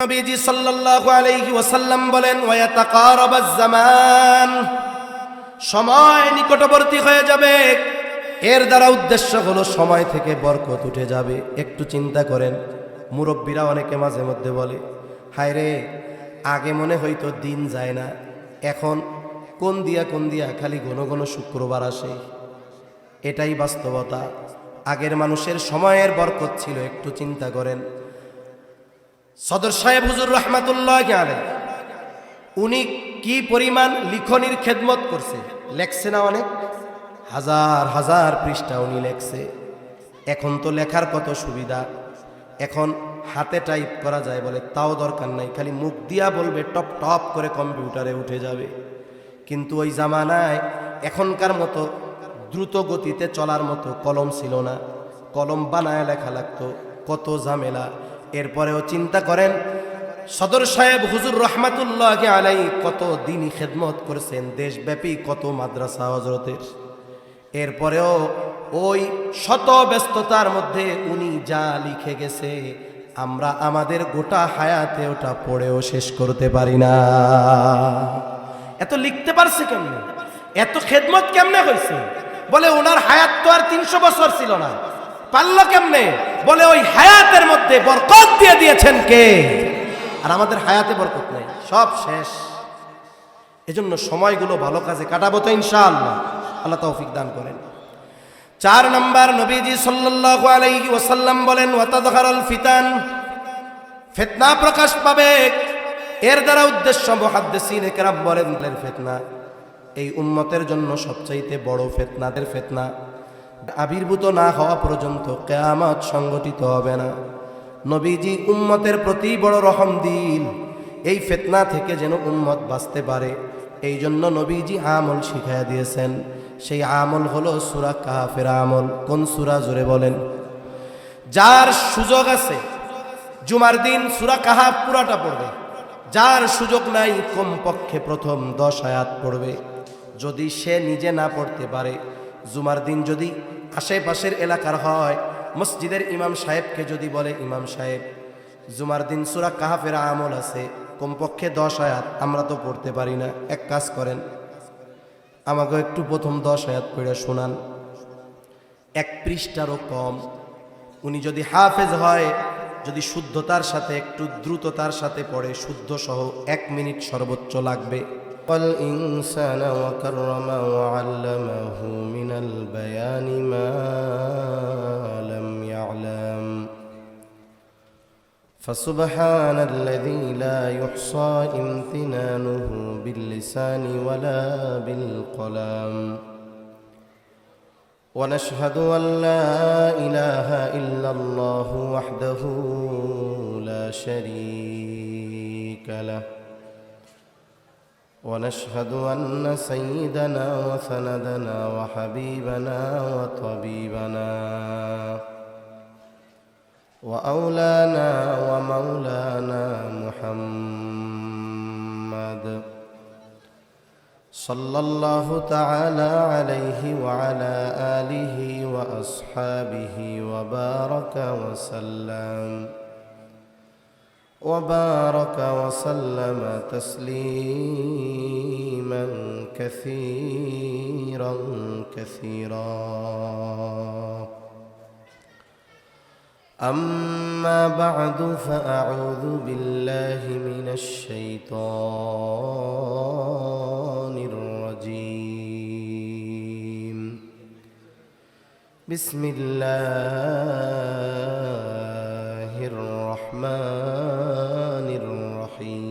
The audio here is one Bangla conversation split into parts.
নবীজি সাল্লাল্লাহু আলাইহি ওয়াসাল্লাম বলেন ওয়ায়াতাকারাবাজ জামান, সময় নিকটবর্তী হয়ে যাবে। এর দ্বারা উদ্দেশ্য হলো সময় থেকে বরকত উঠে যাবে। একটু চিন্তা করেন, মুরব্বীরা অনেকে মাঝে মধ্যে বলে, হায় রে, আগে মনে হয়তো দিন যায় না, এখন কোন দিয়া খালি ঘন ঘন শুক্রবার আসে। এটাই বাস্তবতা। আগের মানুষের সময়ের বরকত ছিল। একটু চিন্তা করেন, সদর সাহেব হুজুর রহমাতুল্লাহি আলাইহি উনি কি পরিমাণ লিখনির খেদমত করছে, লেখছে না? অনেক হাজার হাজার পৃষ্ঠা উনি লেখছে। এখন তো লেখার কত সুবিধা, এখন হাতে টাইপ করা যায় বলে, তাও দরকার নাই, খালি মুখ দিয়া বলবে, টপ টপ করে কম্পিউটারে উঠে যাবে। কিন্তু ওই জামানায় এখনকার মতো দ্রুত গতিতে চলার মতো কলম ছিল না, কলম বানায় লেখা লাগতো, কত ঝামেলা। এরপরেও চিন্তা করেন, সদর সাহেব হুজুর রহমাতুল্লাহি আলাইহি কত দিনই খেদমত করেছেন, দেশব্যাপী কত মাদ্রাসা হযরতের। এরপরেও ওই শত ব্যস্ততার মধ্যে উনি যা লিখে গেছে, আমরা আমাদের গোটা হায়াতে ওটা পড়েও শেষ করতে পারি না। এত লিখতে পারছে কেমনে? এত খেদমত কেমনে হয়েছে? বলে ওনার হায়াত তো আর 300 বছর ছিল না, পারল কেমনে? বলে ওই হায়াতের মধ্যে বরকত দিয়ে দিয়েছেন কে? আর আমাদের হায়াতে বরকত নাই, সব শেষ। এজন্য সময়গুলো ভালো কাজে কাটাবো তো ইনশাআল্লাহ। আল্লাহ তৌফিক দান করেন। 4 নাম্বার, নবীজি সাল্লাল্লাহু আলাইহি ওয়াসাল্লাম বলেন ওয়াতাযহারুল ফিতান, ফিতনা প্রকাশ পাবে। এর দ্বারা উদ্দেশ্য মুহাদ্দিসিনে কেরাম বলেন, ফিতনা এই উম্মতের জন্য সবচাইতে বড় ফিতনাদের ফিতনা আবির্ভূত না হওয়া পর্যন্ত কিয়ামত সংগঠিত হবে না। নবীজি উম্মতের প্রতি বড় রহম দিন, এই ফিতনা থেকে যেন উম্মত বাঁচতে পারে, এই জন্য নবীজি আমল শিখাইয়া দিয়েছেন। সেই আমল হলো সূরা কাহফের আমল। কোন সূরা? জোরে বলেন। যার সুযোগ আছে জুমার দিন সূরা কাহফ পুরাটা পড়বে, যার সুযোগ নাই কমপক্ষে প্রথম 10 আয়াত পড়বে। যদি সে নিজে না পড়তে পারে, জুমার দিন যদি আশেপাশের এলাকার হয়, মসজিদের ইমাম সাহেবকে যদি বলে, ইমাম সাহেব জুমার দিন সূরা কাহফের আমল আছে, কমপক্ষে 10 আয়াত, আমরা তো পড়তে পারি না, এক কাজ করেন, আমাকে একটু প্রথম 10 আয়াত পড়ে শোনান, 1 পৃষ্ঠারও কম। উনি যদি হাফেজ হয়, যদি শুদ্ধতার সাথে একটু দ্রুততার সাথে পড়ে, শুদ্ধ সহ 1 মিনিট সর্বোচ্চ লাগবে। والإنسان وكرم وعلمه من البيان ما لم يعلم فسبحان الذي لا يحصى امتنانه باللسان ولا بالقلم ونشهد أن لا إله إلا الله وحده لا شريك له ونشهد أن سيدنا وسندنا وحبيبنا وطبيبنا وأولانا ومولانا محمد صلى الله تعالى عليه وعلى آله وأصحابه وبارك وسلم تسليما كثيرا أما بعد فأعوذ بالله من الشيطان الرجيم بسم الله الرحمن الرحيم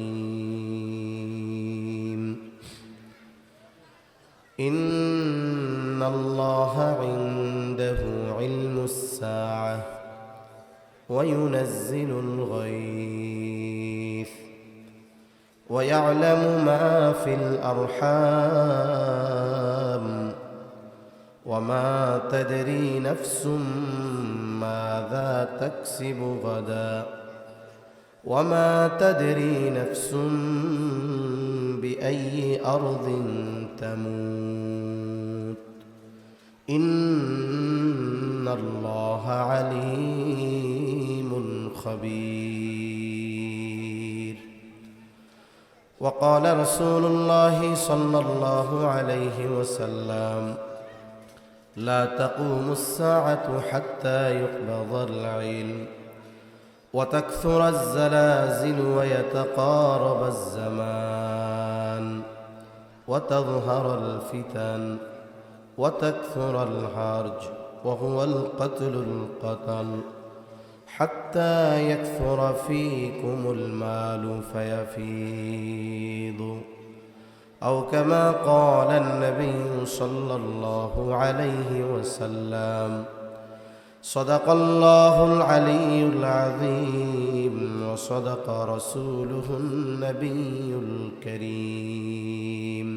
إن الله عنده علم الساعة وينزل الغيث ويعلم ما في الأرحام وما تدري نفس ماذا تكسب غدا وما تدري نفس بأي أرض تموت إن الله عليم خبير وقال رسول الله صلى الله عليه وسلم لا تقوم الساعة حتى يقبض العلم وتكثر الزلازل ويتقارب الزمان وتظهر الفتن وتكثر الحرج وهو القتل حتى يكثر فيكم المال فيفيض أو كما قال النبي صلى الله عليه وسلم صدق الله العلي العظيم وصدق رسوله النبي الكريم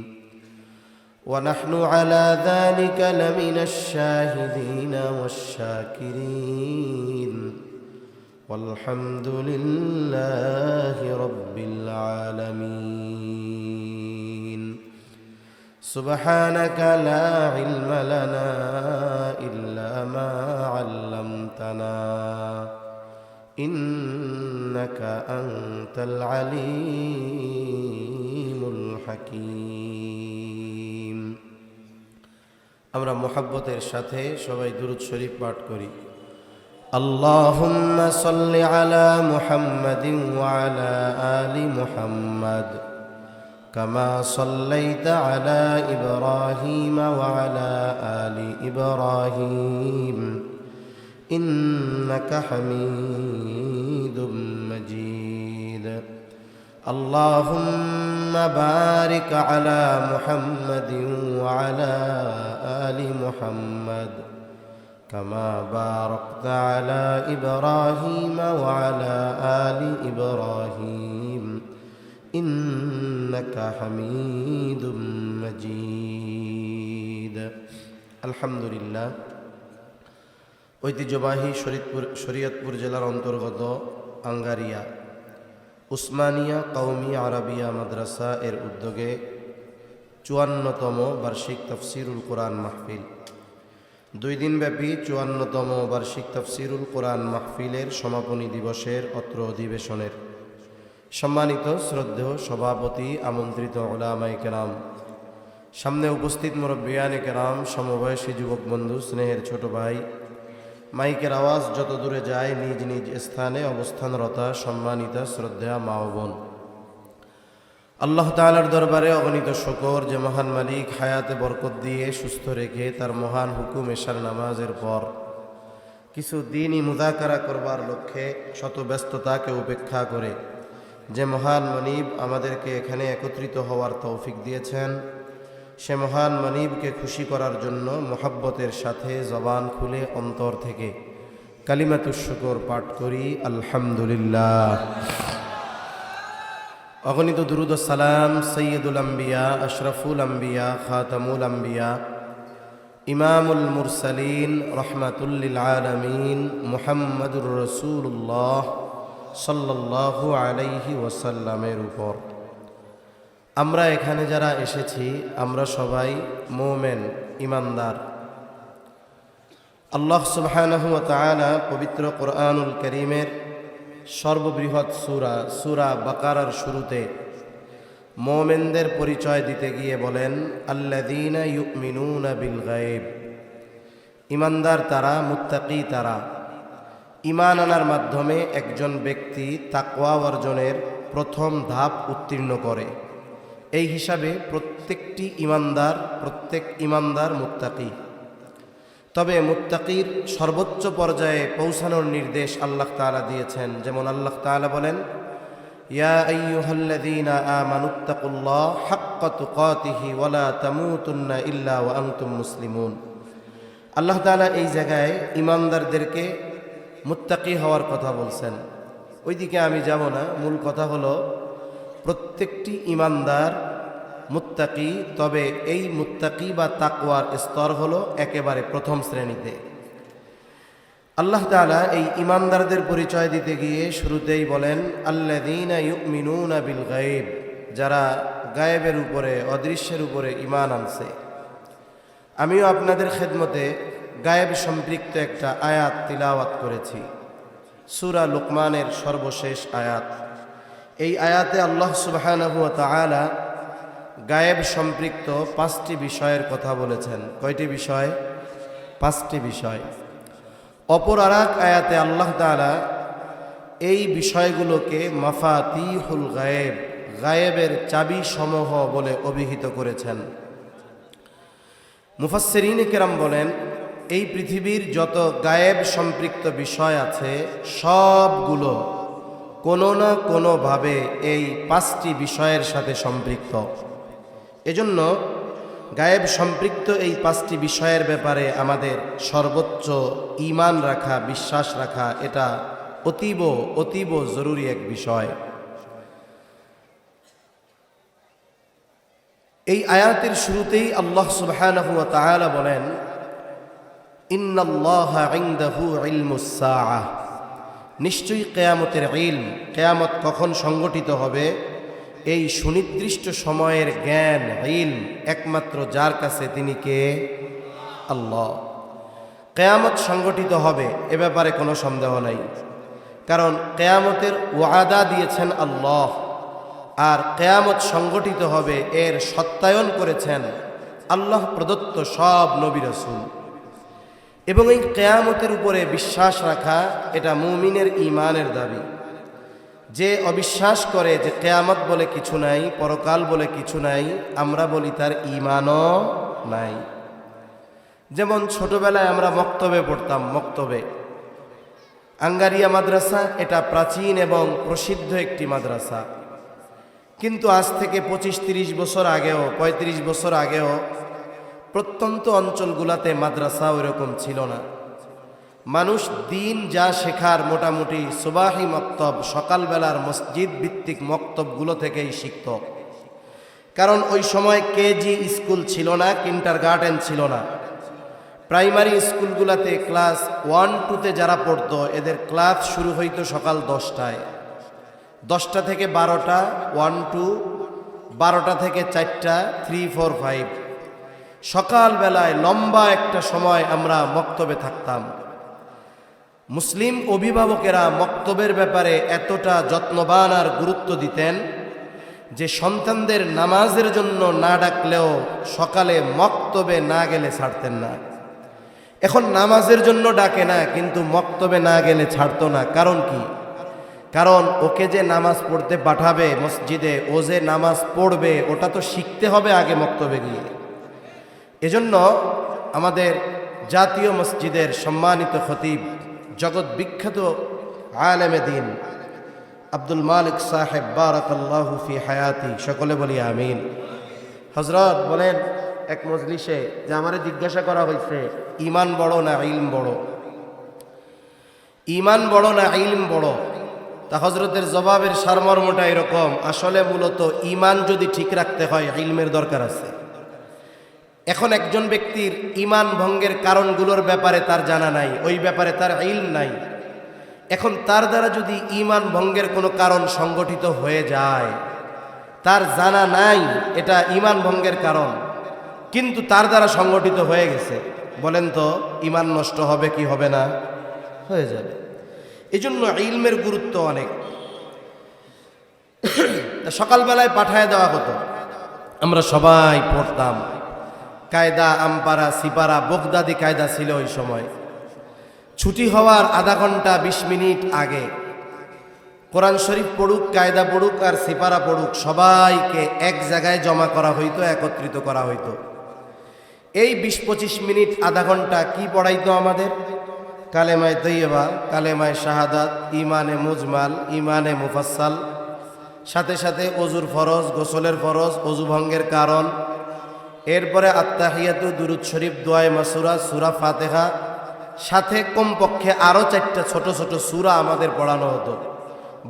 ونحن على ذلك لمن الشاهدين والشاكرين والحمد لله رب العالمين سبحانك لا علم لنا إلا ما علمتنا إنك أنت العليم الحكيم আমরা মুহাব্বতের সাথে সবাই দুরূদ শরীফ পাঠ করি اللهم صل على محمد وعلى آل محمد كما صليت على إبراهيم وعلى آل إبراهيم إنك حميد مجيد اللهم بارك على محمد وعلى آل محمد كما باركت على إبراهيم وعلى آل إبراهيم إنك حميد مجيد الحمد لله ঐতিহ্যবাহী শরীয়তপুর জেলার অন্তর্গত আঙ্গারিয়া উসমানিয়া কওমি আরাবিয়া মাদ্রাসা এর উদ্যোগে ৫৪তম বার্ষিক তাফসীরুল কোরআন মাহফিল 2 দিনব্যাপী ৫৪তম বার্ষিক তাফসীরুল কোরআন মাহফিলের সমাপনী দিবসের অত্র অধিবেশনের সম্মানিত শ্রদ্ধেয় সভাপতি, আমন্ত্রিত উলামায়ে কেরাম, সামনে উপস্থিত মুরব্বিয়ানে কেরাম, সমবয়সী যুবক বন্ধু, স্নেহের ছোট ভাই, মাইকের আওয়াজ যত দূরে যায় নিজ নিজ স্থানে অবস্থানরতা সম্মানিতা শ্রদ্ধা মা ও বোন, আল্লাহ তাআলার দরবারে অগণিত শুকর যে মহান মালিক হায়াতে বরকত দিয়ে সুস্থ রেখে তার মহান হুকুম এশার নামাজের পর কিছু দিনই মুযাকারা করবার লক্ষ্যে শত ব্যস্ততাকে উপেক্ষা করে যে মহান মনিব আমাদেরকে এখানে একত্রিত হওয়ার তৌফিক দিয়েছেন, সে মহান মনিবকে খুশি করার জন্য মোহাব্বতের সাথে জবান খুলে অন্তর থেকে কালিমাতুশ শুকর পাঠ করি আলহামদুলিল্লাহ। অগণিত দুরূদ ও সালাম সৈয়দুল আম্বিয়া, আশরাফুল আম্বিয়া, খাতামুল আম্বিয়া, ইমামুল মুরসালিন, রহমাতুল লিল আলামিন, মুহাম্মাদুর রাসূলুল্লাহ সাল্লাল্লাহু আলাইহি ওয়াসাল্লামের উপর। আমরা এখানে যারা এসেছি আমরা সবাই মুমিন, ঈমানদার। আল্লাহ সুবহানাহু ওয়া তাআলা পবিত্র কোরআনুল কারীমের সর্ববৃহৎ সূরা বাকারার শুরুতে মুমিনদের পরিচয় দিতে গিয়ে বলেন, আল্লাযীনা ইউমিনুনা বিল গায়ব। ঈমানদার তারা, মুত্তাকী তারা। ঈমান আনার মাধ্যমে একজন ব্যক্তি তাকওয়া অর্জনের প্রথম ধাপ উত্তীর্ণ করে। এই হিসাবে প্রত্যেক ঈমানদার মুত্তাকী। তবে মুত্তাকির সর্বোচ্চ পর্যায়ে পৌঁছানোর নির্দেশ আল্লাহ তাআলা দিয়েছেন। যেমন আল্লাহ তাআলা বলেন, ইয়া আইয়ুহাল্লাযীনা আমানুত্তাকুল্লাহ হাক্কা তুকাতিহি ওয়া লা তামুতুন্না ইল্লা ওয়া আনতুম মুসলিমুন। আল্লাহ তাআলা এই জায়গায় ঈমানদারদেরকে মুত্তাকি হওয়ার কথা বলছেন। ওইদিকে আমি যাব না, মূল কথা হলো প্রত্যেকটি ঈমানদার মুত্তাকি। তবে এই মুত্তাকি বা তাকওয়ার স্তর হলো একেবারে প্রথম শ্রেণীতে। আল্লাহ তাআলা এই ঈমানদারদের পরিচয় দিতে গিয়ে শুরুতেই বলেন, আল্লাযীনা ইউমিনুনা বিল গায়ব, যারা গায়েবের উপরে, অদৃশ্যের উপরে ঈমান আনছে। আমিও আপনাদের খেদমতে গায়েব সম্পৃক্ত একটা আয়াত তিলাওয়াত করেছি, সূরা লুকমানের সর্বশেষ আয়াত। এই আয়াতে আল্লাহ সুবহানাহু ওয়া তাআলা গায়েব সম্পৃক্ত 5টি বিষয়ের কথা বলেছেন। কয়টি বিষয়? 5টি বিষয়। অপর আরেক আয়াতে আল্লাহ তাআলা এই বিষয়গুলোকে মাফাতিহুল গায়েব, গায়েবের চাবি সমূহ বলে অভিহিত করেছেন। মুফাসসিরিনে কেরাম বলেন, এই পৃথিবীর যত গায়েব সম্পৃক্ত বিষয় আছে সবগুলো কোনো না কোনোভাবে এই 5টি বিষয়ের সাথে সম্পৃক্ত। এজন্য গায়েব সম্পৃক্ত এই 5টি বিষয়ের ব্যাপারে আমাদের সর্বোচ্চ ঈমান রাখা, বিশ্বাস রাখা, এটা অতীব অতীব জরুরি এক বিষয়। এই আয়াতের শুরুতেই আল্লাহ সুবহানাহু ওয়া তাআলা বলেন, ইন্নাল্লাহা ইনদাহু ইলমুস সাআহ, নিশ্চয়ই কিয়ামতের ইলম, কিয়ামত কখন সংগঠিত হবে এই সুনির্দিষ্ট সময়ের জ্ঞান, ইলম একমাত্র যার কাছে তিনি কে? আল্লাহ। কিয়ামত সংগঠিত হবে এ ব্যাপারে কোনো সন্দেহ নাই, কারণ কিয়ামতের ওয়াদা দিয়েছেন আল্লাহ, আর কিয়ামত সংগঠিত হবে এর সত্যায়ন করেছেন আল্লাহ প্রদত্ত সব নবী রাসূল। এবং এই কিয়ামতের উপরে বিশ্বাস রাখা এটা মুমিনের ঈমানের দাবি। যে অবিশ্বাস করে যে কিয়ামত বলে কিছু নাই, পরকাল বলে কিছু নাই, আমরা বলি তার ঈমানও নাই। যেমন ছোটবেলায় আমরা মক্তবে পড়তাম, মক্তবে আঙ্গারিয়া মাদ্রাসা, এটা প্রাচীন এবং প্রসিদ্ধ একটি মাদ্রাসা। কিন্তু আজ থেকে 25-30 বছর আগেও, 35 বছর আগেও প্রত্যন্ত অঞ্চলগুলোতে মাদ্রাসা ওইরকম ছিল না। মানুষ দিন যা শেখার মোটামুটি সুবাহি মক্তব, সকালবেলার মসজিদ ভিত্তিক মক্তবগুলো থেকেই শিখত। কারণ ওই সময় কেজি স্কুল ছিল না, কিন্ডারগার্টেন ছিল না। প্রাইমারি স্কুলগুলোতে ক্লাস 1-2তে যারা পড়তো এদের ক্লাস শুরু হইতো সকাল 10টায়, 10টা থেকে 12টা 1-2, 12টা থেকে 4টা 3-4-5। সকালবেলায় লম্বা একটা সময় আমরা মক্তবে থাকতাম। মুসলিম অভিভাবকেরা মক্তবের ব্যাপারে এতটা যত্নবান আর গুরুত্ব দিতেন যে সন্তানদের নামাজের জন্য না ডাকলেও সকালে মক্তবে না গেলে ছাড়তেন না। এখন নামাজের জন্য ডাকে না, কিন্তু মক্তবে না গেলে ছাড়তো না। কারণ কি? কারণ ওকে যে নামাজ পড়তে পাঠাবে মসজিদে, ও যে নামাজ পড়বে ওটা তো শিখতে হবে আগে মক্তবে গিয়ে। এজন্য আমাদের জাতীয় মসজিদের সম্মানিত খতিব, জগৎ বিখ্যাত আলেমে দিন আব্দুল মালিক সাহেব বারাকাল্লাহু ফি হায়াতি, সকলে বলি আমিন। হযরত বলেন এক মজলিসে যে আমারে জিজ্ঞাসা করা হয়েছে, ঈমান বড় না ইলম বড়? ঈমান বড় না ইলম বড়? তা হযরতের জবাবের সারমর্মটা এরকম, আসলে মূলত ঈমান যদি ঠিক রাখতে হয় ইলমের দরকার আছে। এখন একজন ব্যক্তির ঈমান ভঙ্গের কারণগুলোর ব্যাপারে তার জানা নাই, ওই ব্যাপারে তার ইলম নাই। এখন তার দ্বারা যদি ঈমান ভঙ্গের কোনো কারণ সংগঠিত হয়ে যায়, তার জানা নাই এটা ঈমান ভঙ্গের কারণ, কিন্তু তার দ্বারা সংগঠিত হয়ে গেছে, বলেন তো ঈমান নষ্ট হবে কি হবে না? হয়ে যাবে। এই জন্য ইলমের গুরুত্ব অনেক। সকালবেলায় পাঠায় দেওয়া হতো, আমরা সবাই পড়তাম। কায়দা, আমপারা, সিপারা, বগদাদি কায়দা ছিল ওই সময়। ছুটি হওয়ার আধা ঘন্টা 20 মিনিট আগে কোরআন শরীফ পড়ুক, কায়দা পড়ুক আর সিপারা পড়ুক, সবাইকে এক জায়গায় জমা করা হইতো, একত্রিত করা হইতো। এই 20-25 মিনিট আধা ঘন্টা কি পড়াইতো আমাদের? কালেমায়ে তৈয়বা, কালেমায়ে শাহাদাত, ইমানে মুজমাল, ইমানে মুফাসসাল, সাথে সাথে অজুর ফরজ, গোসলের ফরজ, অজু ভঙ্গের কারণ, এরপরে আত্তাহিয়াতু, দুরুদ শরীফ, দোয়ায়ে মাসুরা, সূরা ফাতিহা, সাথে কমপক্ষে আরও 4টা ছোট ছোট সূরা আমাদের পড়ানো হতো।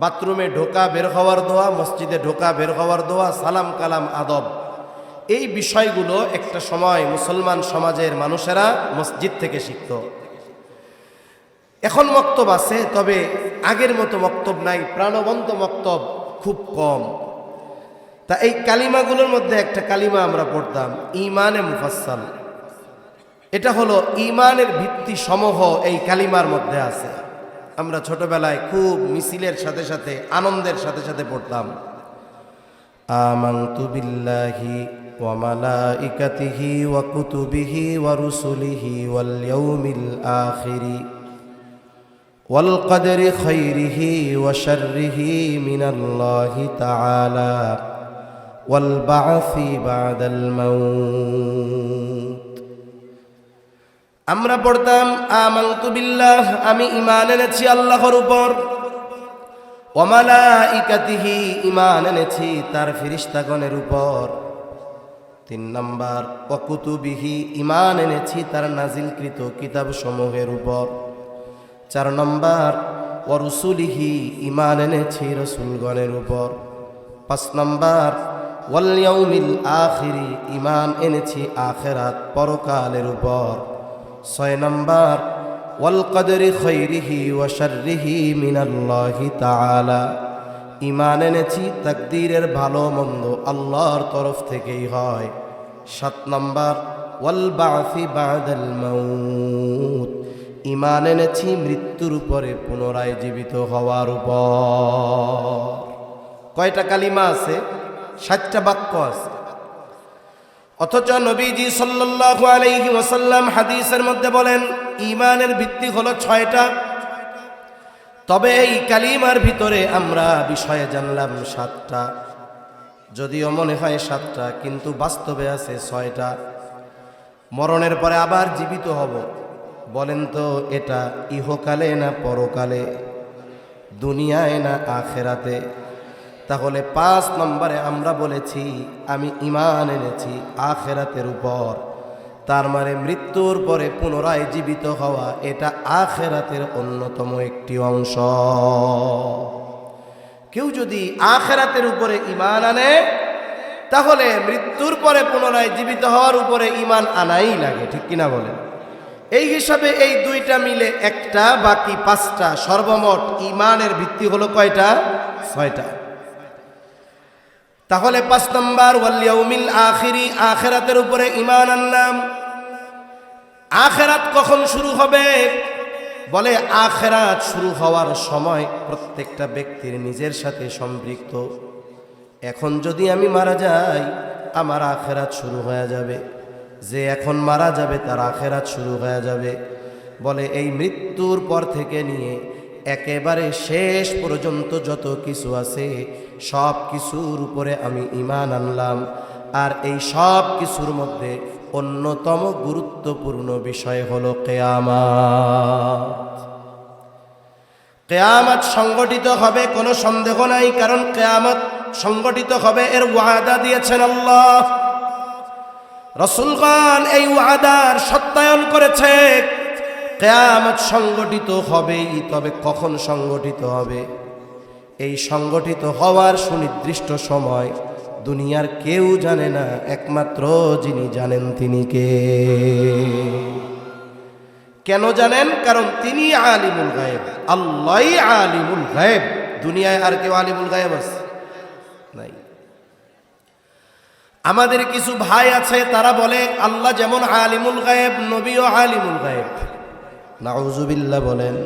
বাথরুমে ঢোকা বের হওয়ার দোয়া, মসজিদে ঢোকা বের হওয়ার দোয়া, সালাম কালাম আদব, এই বিষয়গুলো একটা সময় মুসলমান সমাজের মানুষেরা মসজিদ থেকে শিখত। এখন মক্তব আছে, তবে আগের মতো মক্তব নাই, প্রাণবন্ত মক্তব খুব কম। তা এই কালিমাগুলোর মধ্যে একটা কালিমা আমরা পড়তাম, ইমানে মুফাসসাল। এটা হলো ইমানের ভিত্তি সমূহ এই কালিমার মধ্যে আছে। আমরা ছোটবেলায় খুব মিছিলের সাথে সাথে আনন্দের সাথে সাথে পড়তাম, আমানতু বিল্লাহি ওয়া মালাইকাতিহি ওয়া কুতুবিহি ওয়া রুসুলিহি ওয়াল ইয়াউমিল আখিরি ওয়াল কদরি খাইরিহি ওয়া শাররিহি মিনাল্লাহি তাআলা ওয়াল বা'সি বা'দাল মাউত। আমরা পড়তাম আমানতু বিল্লাহ, আমি ঈমান এনেছি আল্লাহর উপর, ওয়া মালাইকাতিহি, ঈমান এনেছি তার ফেরেশতাগণের উপর। 3 নাম্বার ওয়া কুতুবিহি, ঈমান এনেছি তার নাজিলকৃত কিতাবসমূহের উপর। 4 নাম্বার ওয়া রুসুলিহি, ঈমান এনেছি রাসূলগণের উপর। 5 নাম্বার ওয়াল ইয়াউমিল আখিরি, ঈমান এনেছি আখিরাত পরকালের উপর। 6 নাম্বার ওয়াল কদরি খাইরিহি ওয়া শাররিহি মিনাল্লাহি তাআলা, ঈমান এনেছি তাকদীরের ভালো মন্দ আল্লাহর তরফ থেকেই হয়। 7 নাম্বার ওয়াল বা'সি বা'দাল মাউত, ঈমান এনেছি মৃত্যুর উপরে পুনরায় জীবিত হওয়ার উপর। কয়টা কালিমা আছে? 7টা বাক্য আছে। অথচ নবীজি সাল্লাল্লাহু আলাইহি ওয়াসাল্লাম হাদিসের মধ্যে বলেন ঈমানের ভিত্তি হলো 6টা। তবে এই কালিমার ভিতরে আমরা বিষয়ে জানলাম 7টা, যদিও মনে হয় 7টা, কিন্তু বাস্তবে আছে 6টা। মরণের পরে আবার জীবিত হব, বলেন তো এটা ইহকালে না পরকালে, দুনিয়ায় না আখেরাতে? তাহলে 5 নম্বরে আমরা বলেছি আমি ঈমান এনেছি আখেরাতের উপর। তার মানে মৃত্যুর পরে পুনরায় জীবিত হওয়া এটা আখেরাতের অন্যতম একটি অংশ। কেউ যদি আখেরাতের উপরে ঈমান আনে তাহলে মৃত্যুর পরে পুনরায় জীবিত হওয়ার উপরে ঈমান আনাই লাগে, ঠিক কিনা বলেন? এই হিসাবে এই 2টা মিলে 1টা, বাকি 5টা, সর্বমোট ঈমানের ভিত্তি হলো কয়টা? 6টা। তাহলে 5 নম্বর ওয়াল ইয়াউমিল আখিরি, আখিরাতের উপরে ঈমান আনলাম। আখিরাত কখন শুরু হবে? বলে আখিরাত শুরু হওয়ার সময় প্রত্যেকটা ব্যক্তির নিজের সাথে সম্পৃক্ত। এখন যদি আমি মারা যাই আমার আখিরাত শুরু হয়ে যাবে, যে এখন মারা যাবে তার আখিরাত শুরু হয়ে যাবে। বলে এই মৃত্যুর পর থেকে নিয়ে একেবারে শেষ পর্যন্ত যত কিছু আছে সব কিছুর উপরে আমি ঈমান আনলাম। আর এই সব কিছুর মধ্যে অন্যতম গুরুত্বপূর্ণ বিষয় হলো কিয়ামত। কিয়ামত সংগঠিত হবে, কোনো সন্দেহ নাই, কারণ কিয়ামত সংগঠিত হবে এর ওয়াদা দিয়েছেন আল্লাহ। রাসূলগণ এই ওয়াদার সত্যায়ন করেছে। কিয়ামত সংগঠিত হবেই, তবে কখন সংগঠিত হবে? এই সংগঠিত হওয়ার সুনির্দিষ্ট সময় দুনিয়ার কেউ জানে না, একমাত্র যিনি জানেন তিনি কে? কেন জানেন? কারণ তিনি আলিমুল গায়েব, আল্লাহই আলিমুল গায়েব। দুনিয়ায় আর কেউ আলিমুল গায়েব আছে? নাই। আমাদের কিছু ভাই আছে তারা বলে আল্লাহ যেমন আলিমুল গায়েব নবীও আলিমুল গায়েব। নাউজুবিল্লাহ বলেন।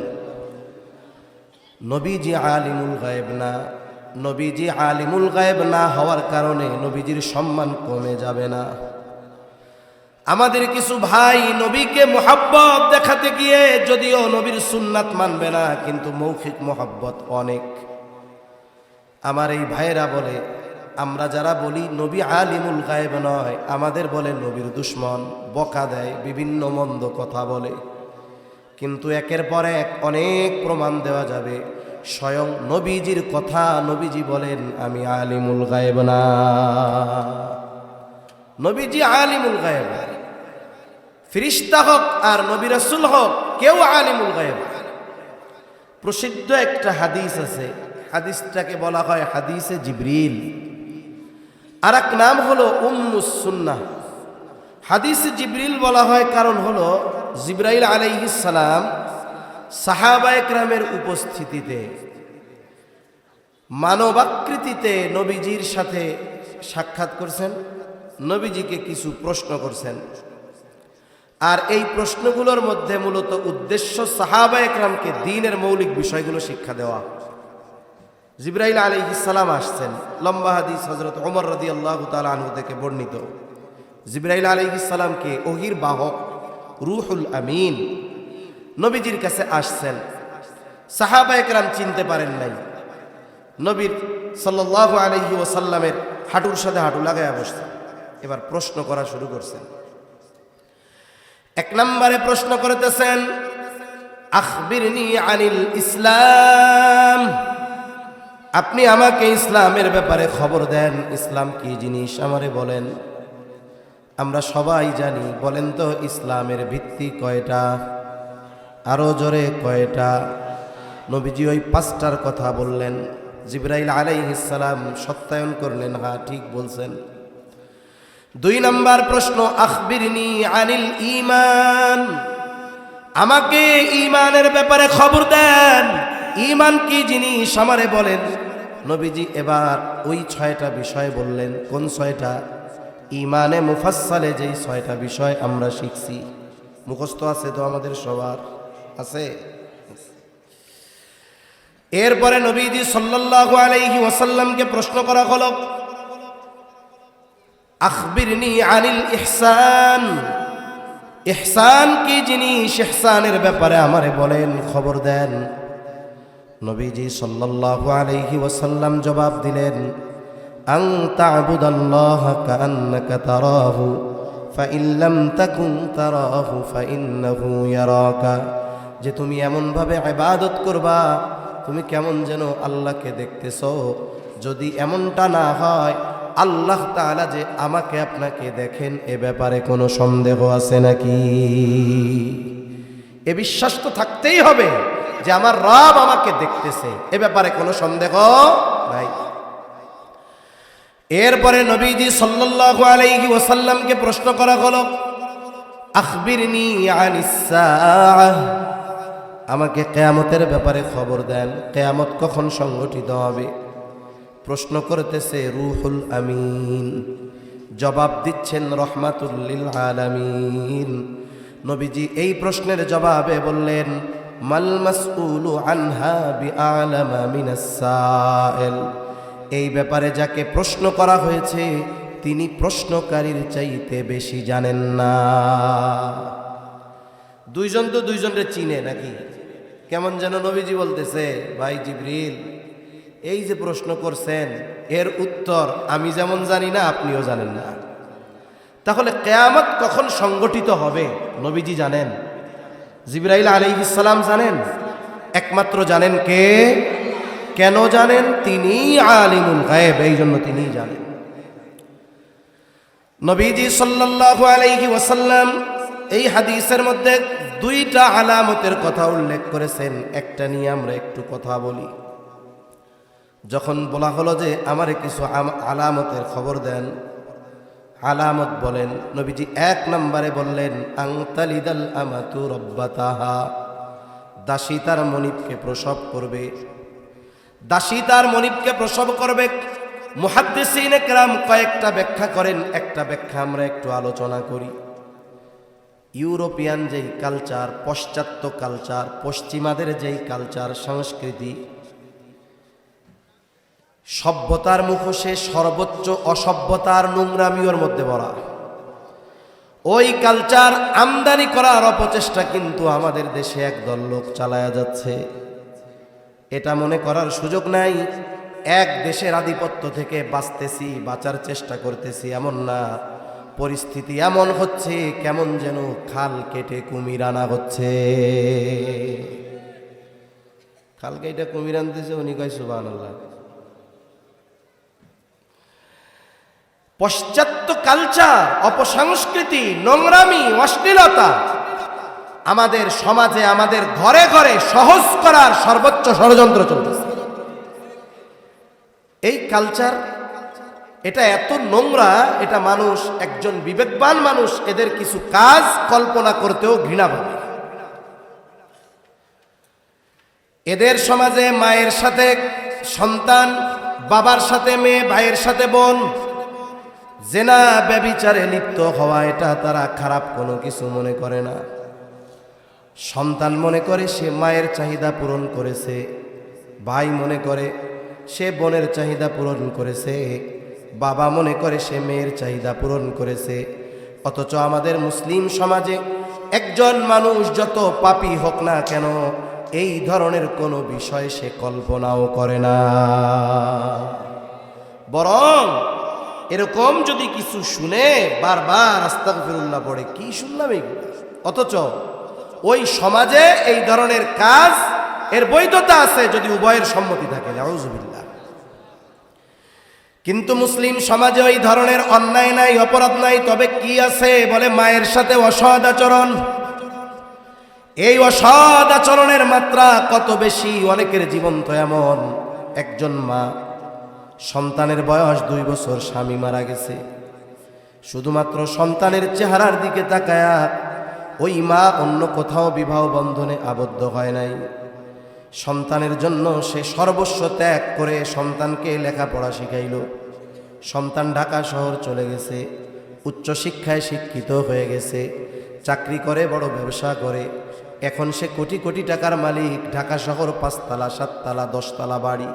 নবীজি আলিমুল গায়েব না। নবীজি আলিমুল গায়েব না হওয়ার কারণে নবীজির সম্মান কমে যাবে না। আমাদের কিছু ভাই নবীকে মোহাব্বত দেখাতে গিয়ে যদিও নবীর সুন্নাত মানবে না, কিন্তু মৌখিক মোহাব্বত অনেক। আমার এই ভাইরা বলে আমরা যারা বলি নবী আলিমুল গায়েব নয়, আমাদের বলে নবীর দুশ্মন, বকা দেয়, বিভিন্ন মন্দ কথা বলে। কিন্তু একের পর এক অনেক প্রমাণ দেওয়া যাবে। স্বয়ং নবীজির কথা নবীজি বলেন আমি আলিমুল গায়েব না। নবীজি আলিমুল গায়েব। ফেরেশতা হোক আর নবী রাসূল হোক, কেউ আলিমুল গায়েব। প্রসিদ্ধ একটা হাদিস আছে, হাদিসটাকে বলা হয় হাদিসে জিবরিল। আর এক নাম হলো উম্মুস সুন্নাহ। হাদিসে জিবরিল বলা হয় কারণ হলো জিবরাইল আলাইহিস সালাম সাহাবায়ে কেরামের উপস্থিতিতে মানবাকৃতিতে নবীজির সাথে সাক্ষাৎ করছেন, নবীজিকে কিছু প্রশ্ন করছেন। আর এই প্রশ্নগুলোর মধ্যে মূলত উদ্দেশ্য সাহাবা একরামকে দ্বীনের মৌলিক বিষয়গুলো শিক্ষা দেওয়া। জিবরাইল আলাইহিস সালাম আসছেন, লম্বা হাদিস হযরত ওমর রাদিয়াল্লাহু তাআলা আনহু থেকে বর্ণিত। জিবরাইল আলাইহিস সালামকে ওহীর বাহক রূহুল আমিন নবীজির কাছে আসছেন। সাহাবা একরাম চিনতে পারেন নাই, নবীর সাল্লাল্লাহু আলাইহি ওয়াসাল্লামের হাঁটুর সাথে হাঁটু লাগায়া বসছেন। এবার প্রশ্ন করা শুরু করছেন। এক নম্বরে প্রশ্ন করতেছেন, আখবিরনি আনিল ইসলাম, আপনি আমাকে ইসলামের ব্যাপারে খবর দেন, ইসলাম কি জিনিস আমারে বলেন। আমরা সবাই জানি, বলেন তো ইসলামের ভিত্তি কয়টা? আরো জোরে কয়টা? নবীজি ওই 5টার কথা বললেন। জিবরাইল আলাইহিস সালাম সত্যায়ন করলেন, হ্যাঁ ঠিক বলছেন। 2 নম্বর প্রশ্ন, আখবিরনি আনিল ঈমান, আমাকে ঈমানের ব্যাপারে খবর দেন, ঈমান কি জিনিস আমারে বলেন। নবীজি এবার ওই 6টা বিষয় বললেন। কোন 6টা? ঈমানে মুফাসসালে যেই 6টা বিষয় আমরা শিখছি, মুখস্থ আছে তো আমাদের সবার? আছে। এরপরে নবীজি সাল্লাল্লাহু আলাইহি ওয়াসাল্লামকে প্রশ্ন করা হলো, আখবিরনি আনিল ইহসান, ইহসান কি জিনিস, ইহসানের ব্যাপারে আমারে বলেন, খবর দেন। নবীজি সাল্লাল্লাহু আলাইহি ওয়াসাল্লাম জবাব দিলেন, আন তা'বুদাল্লাহা কাআন্নাকা তারাহু ফাইন লাম তাকুন তারাহু ফাইন্নাহু ইয়ারাকা, যে তুমি এমন ভাবে ইবাদত করবা তুমি কেমন যেন আল্লাহকে দেখতেছো। যদি এমনটা না হয়, আল্লাহ তাআলা যে আমাকে আপনাকে দেখেন, এ ব্যাপারে কোনো সন্দেহ আছে নাকি? এ বিশ্বাস তো থাকতেই হবে যে আমার রব আমাকে দেখতেছে, এ ব্যাপারে কোনো সন্দেহ নাই। এরপরে নবীজি সাল্লাল্লাহু আলাইহি ওয়াসাল্লামকে প্রশ্ন করা হলো, আখবিরনি আনিস সাআহ, আমাকে কিয়ামতের ব্যাপারে খবর দেন, কিয়ামত কখন সংঘটিত হবে। প্রশ্ন করতেছে রূহুল আমিন, জবাব দিচ্ছেন রহমাতুল লিল আলামিন। নবীজি এই প্রশ্নের জবাবে বললেন, মাল মাসউলু আনহা বিআলামা মিনাস সাইল, এই ব্যাপারে যাকে প্রশ্ন করা হয়েছে তিনি প্রশ্নকারীর চাইতে বেশি জানেন না। দুইজন তো দুইজনরে চিনে নাকি? কেমন যেন নবীজি বলতেছে, ভাই জিবরিল, এই যে প্রশ্ন করছেন এর উত্তর আমি যেমন জানি না আপনিও জানেন না। তাহলে কিয়ামত কখন সংগঠিত হবে নবীজি জানেন, জিবরাইল আলাইহিস সালাম জানেন, একমাত্র জানেন কে? কেন জানেন? তিনি আলিমুল গায়ব, এই জন্য তিনি জানেন। নবীজি সাল্লাল্লাহু আলাইহি ওয়াসাল্লাম এই হাদিসের মধ্যে 2টা আলামতের কথা উল্লেখ করেছেন। একটা নিয়ে আমরা একটু কথা বলি। যখন বলা হলো যে আমারে কিছু আলামতের খবর দেন, আলামত বলেন, নবীজি 1 নম্বরে বললেন, আনতালিদাল আমাতু রাব্বাতাহা, দাসী তার মনিবকে প্রসব করবে। দাসী তার মনিবকে প্রসব করবে। মুহাদ্দিসিনে কেরাম কয়েকটা ব্যাখ্যা করেন, একটা ব্যাখ্যা আমরা একটু আলোচনা করি। ইউরোপিয়ান যেই কালচার, পাশ্চাত্য কালচার, পশ্চিমাদের যেই কালচার, সংস্কৃতি, সভ্যতার মুখোশে সর্বোচ্চ অসভ্যতার নোংরামিওর মধ্যে ভরা, ওই কালচার আমদানি করার অপচেষ্টা কিন্তু আমাদের দেশে একদল লোক চালায়া যাচ্ছে। এটা মনে করার সুযোগ নাই এক দেশের আধিপত্য থেকে বাঁচতেছি, বাঁচার চেষ্টা করতেছি, এমন না। পরিস্থিতি এমন হচ্ছে কেমন যেন খাল কেটে কুমির আনা হচ্ছে। খাল কেটে কুমির আনতেছে, উনি কয় সুবহানাল্লাহ। পাশ্চাত্য কালচার, অপসংস্কৃতি, নোংরামি, অশ্লীলতা আমাদের সমাজে, আমাদের ঘরে ঘরে সহজ করার সর্বোচ্চ ষড়যন্ত্র চলতেছে। এই কালচার, এটা এত নোংরা, এটা মানুষ, একজন বিবেকবান মানুষ এদের কিছু কাজ কল্পনা করতেও ঘৃণা পাবে। এদের সমাজে মায়ের সাথে সন্তান, বাবার সাথে মেয়ে, ভাইয়ের সাথে বোন, জেনা ব্যভিচারে লিপ্ত হওয়া এটা তারা খারাপ কোনো কিছু মনে করে না। সন্তান মনে করে সে মায়ের চাহিদা পূরণ করেছে, ভাই মনে করে সে বোনের চাহিদা পূরণ করেছে, বাবা মনে করে সে মেয়ের চাহিদা পূরণ করেছে। অথচ আমাদের মুসলিম সমাজে একজন মানুষ যত পাপী হোক না কেন, এই ধরনের কোনো বিষয় সে কল্পনাও করে না। বরং এরকম যদি কিছু শুনে বারবার আস্তাগফিরুল্লাহ পড়ে, কি শুনলাম এইগুলো। অথচ ওই সমাজে এই ধরনের কাজ এর বৈধতা আছে যদি উভয়ের সম্মতি থাকে, নাউযুবিল্লাহ। কিন্তু মুসলিম সমাজে ওই ধরনের অন্যায় নাই, অপরাধ নাই। তবে কি আছে বলে, মায়ের সাথে অসৎ আচরণ। এই অসৎ আচরণের মাত্রা কত বেশি। অনেকের জীবন তো এমন, একজন মা সন্তানের বয়স 2 বছর, স্বামী মারা গেছে, শুধুমাত্র সন্তানের চেহারার দিকে তাকায়া ওই মা অন্য কোথাও বিবাহ বন্ধনে আবদ্ধ হয় নাই। সন্তানের জন্য সে সর্বস্ব ত্যাগ করে সন্তানকে লেখাপড়া শিখাইল। সন্তান ঢাকা শহর চলে গেছে, উচ্চশিক্ষায় শিক্ষিত হয়ে গেছে, চাকরি করে, বড় ব্যবসা করে। এখন সে কোটি কোটি টাকার মালিক, ঢাকা শহর 5 তলা 7 তলা 10 তলা বাড়ি।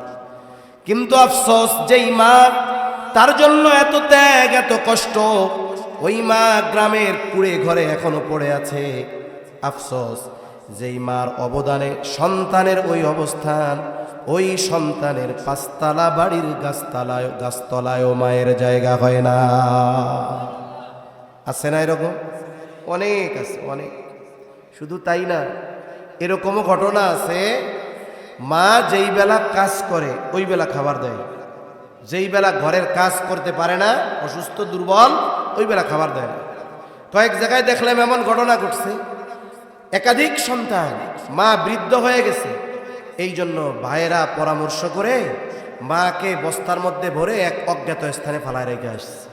কিন্তু আফসোস, যেই মা তার জন্য এত ত্যাগ এত কষ্ট, ওই মা গ্রামের কুড়ে ঘরে এখনো পড়ে আছে। আফসোস, যেই মার অবদানে সন্তানের ওই অবস্থান, ওই সন্তানের 5 তলা বাড়ির গাছতলায়ও মায়ের জায়গা হয় না। আছে না এরকম? অনেক আছে, অনেক। শুধু তাই না, এরকমও ঘটনা আছে, মা যেই বেলা কাজ করে ওই বেলা খাবার দেয়, যেই বেলা ঘরের কাজ করতে পারে না, অসুস্থ দুর্বল, ওই বেলা খাবার দেয় না। কয়েক জায়গায় দেখলাম এমন ঘটনা ঘটছে, একাধিক সন্তান, মা বৃদ্ধ হয়ে গেছে, এই জন্য ভাইয়েরা পরামর্শ করে মাকে বস্তার মধ্যে ভরে এক অজ্ঞাত স্থানে ফালায় রেখে আসছে।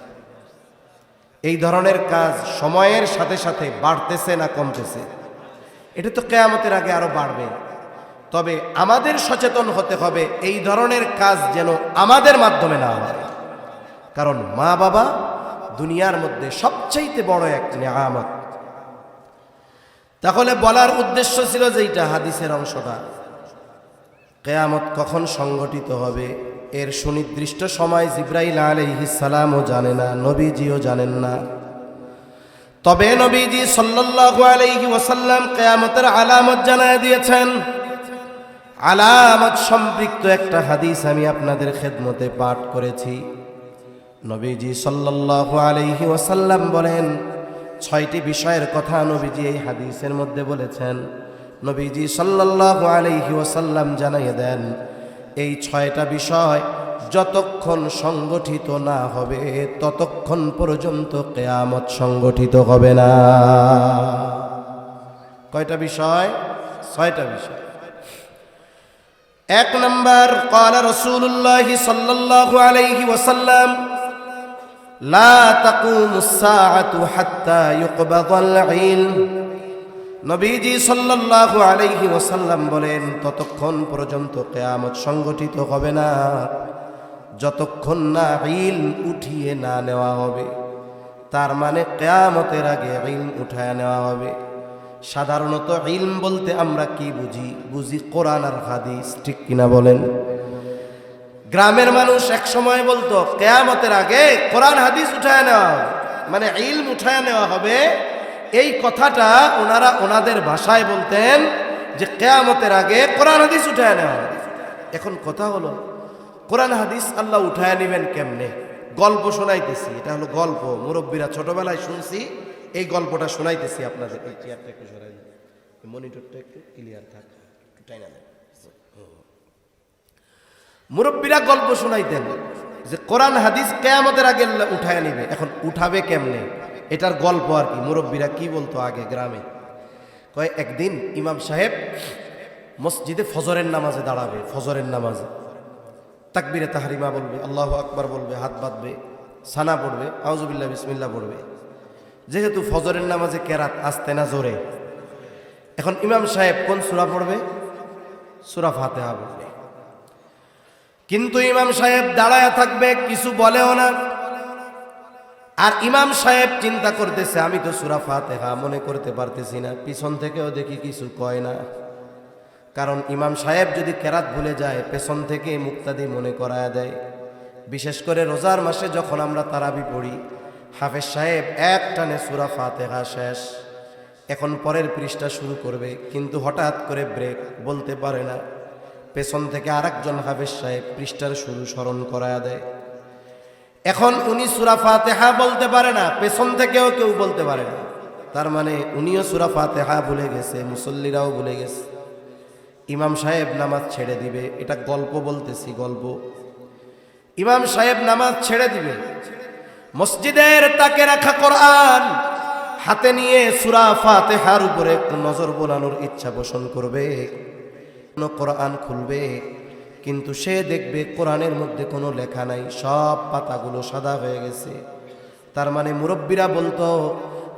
এই ধরনের কাজ সময়ের সাথে সাথে বাড়তেছে না কমতেছে? এটা তো কিয়ামতের আগে আরো বাড়বে। তবে আমাদের সচেতন হতে হবে এই ধরনের কাজ যেন আমাদের মাধ্যমে না হয়। কারণ মা বাবা দুনিয়ার মধ্যে সবচাইতে বড় এক নিয়ামত। তাহলে বলার উদ্দেশ্য ছিল যে এইটা হাদিসের অংশটা, কিয়ামত কখন সংগঠিত হবে এর সুনির্দিষ্ট সময় জিবরাইল আলাইহিস সালামও জানে না, নবীজিও জানেন না। তবে নবীজি সাল্লাল্লাহু আলাইহি ওয়াসাল্লাম কিয়ামতের আলামত জানায় দিয়েছেন। আলামত সম্পৃক্ত একটা হাদিস আমি আপনাদের খেদমতে পাঠ করেছি। নবীজি সাল্লাল্লাহু আলাইহি ওয়াসাল্লাম বলেন, 6টি বিষয়ের কথা নবীজি এই হাদিসের মধ্যে বলেছেন। নবীজি সাল্লাল্লাহু আলাইহি ওয়াসাল্লাম জানিয়ে দেন, এই 6টা বিষয় যতক্ষণ সংগঠিত না হবে ততক্ষণ পর্যন্ত কিয়ামত সংগঠিত হবে না। কয়টা বিষয়? 6টা বিষয়। 1 নম্বর, ক্বালা রাসূলুল্লাহ সাল্লাল্লাহু আলাইহি ওয়াসাল্লাম, লা তাকুমুস সাআতু হাত্তা ইউকবাদাল ইলম। নবীজি সাল্লাল্লাহু আলাইহি ওয়াসাল্লাম বলেন, ততক্ষণ পর্যন্ত কিয়ামত সংগঠিত হবে না যতক্ষণ না ইলম উঠিয়ে না নেওয়া হবে। তার মানে কিয়ামতের আগে ইলম উঠায় নেওয়া হবে। সাধারণত ইলম বলতে আমরা কি বুঝি? বুঝি কোরআন আর হাদিস, ঠিক কিনা বলেন? গ্রামের মানুষ এক সময় বলতো কিয়ামতের আগে কোরআন হাদিস উঠায় নেওয়া হবে, মানে ইলম উঠায় নেওয়া হবে। এই কথাটা ওনারা ওনাদের ভাষায় বলতেন যে কিয়ামতের আগে কোরআন হাদিস উঠায় নেওয়া হবে। এখন কথা হলো, কোরআন হাদিস আল্লাহ উঠায় নেবেন কেমনে? গল্প শোনাইতেছি, এটা হলো গল্প, মুরব্বীরা ছোটবেলায় শুনছি, এই গল্পটা শোনাইতেছি আপনাদের। এই চেয়ারটা একটু সরাই দিন, মনিটরটা একটু ক্লিয়ার থাক, একটু টাইনা দেন। মুরব্বীরা গল্প শোনাইতেন যে কোরআন হাদিস কিয়ামতের আগে উঠায় নিবে। এখন উঠাবে কেমনে, এটার গল্প আর কি। মুরব্বীরা কি বলতো আগে গ্রামে, কয় একদিন ইমাম সাহেব মসজিদে ফজরের নামাজে দাঁড়াবে। ফজরের নামাজে তাকবীরে তাহরিমা বলবে, আল্লাহু আকবার বলবে, হাত বাঁধবে, সানা পড়বে, আউযুবিল্লাহ বিসমিল্লাহ পড়বে। যেহেতু ফজরের নামাজে কেরাত আসতে না জোরে, এখন ইমাম সাহেব কোন সূরা পড়বে? সূরা ফাতিহা পড়বে। কিন্তু ইমাম সাহেব দাঁড়ায় থাকবে, কিছু বলেও না। আর ইমাম সাহেব চিন্তা করতেছে আমি তো সূরা ফাতিহা মনে করতে পারতেছি না, পিছন থেকেও দেখি কিছু কয় না। কারণ ইমাম সাহেব যদি কেরাত ভুলে যায় পেছন থেকে মুক্তাদি মনে করায় দেয়। বিশেষ করে রোজার মাসে যখন আমরা তারাবি পড়ি, হাফেজ সাহেব এক টানে সূরা ফাতিহা শেষ, এখন পরের পৃষ্ঠা শুরু করবে, কিন্তু হঠাৎ করে ব্রেক, বলতে পারে না। পেছন থেকে আরেকজন হাফেজ সাহেব পৃষ্ঠার শুরু স্মরণ করায় দেয়। এখন উনি সূরা ফাতিহা বলতে পারে না, পেছন থেকেও কেউ বলতে পারে না। তার মানে উনিও সূরা ফাতিহা ভুলে গেছে, মুসল্লিরাও ভুলে গেছে। ইমাম সাহেব নামাজ ছেড়ে দিবে, এটা গল্প বলতেছি, গল্প। ইমাম সাহেব নামাজ ছেড়ে দিবে, মসজিদের তাকে রাখা কোরআন হাতে নিয়ে সূরা ফাতিহার উপরে একটু নজর বোলানোর ইচ্ছা পোষণ করবে, কোরআন খুলবে, কিন্তু সে দেখবে কোরআনের মধ্যে কোনো লেখা নাই, সব পাতাগুলো সাদা হয়ে গেছে। তার মানে মুরব্বীরা বলতো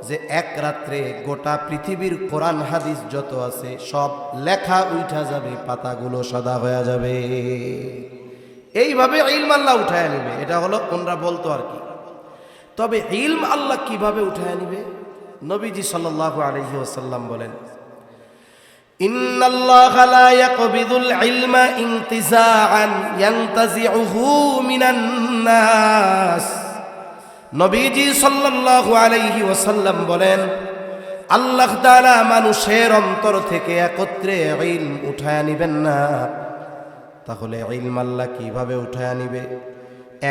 যে এক রাত্রে গোটা পৃথিবীর কোরআন হাদিস যত আছে সব লেখা উঠা যাবে, পাতাগুলো সাদা হয়ে যাবে। এইভাবে ইলম আল্লাহ উঠায় নেবে, এটা হলো ওনরা বলতো আর কি। তবে ইলম আল্লাহ কিভাবে উঠায় নেবে? নবীজি সাল্লাল্লাহু আলাইহি ওয়াসাল্লাম বলেন, ইন্নাল্লাহা লা ইয়াকবিদুল ইলমা ইনতিজাআন ইয়ানতাজিউহু মিনান নাস। নবীজি সাল্লাল্লাহু আলাইহি ওয়াসাল্লাম বলেন, আল্লাহ তাআলা মানুষের অন্তর থেকে একত্রে ইলম উঠায় নিবেন না। তাহলে ইলম আল্লাহ কিভাবে উঠায় নিবে?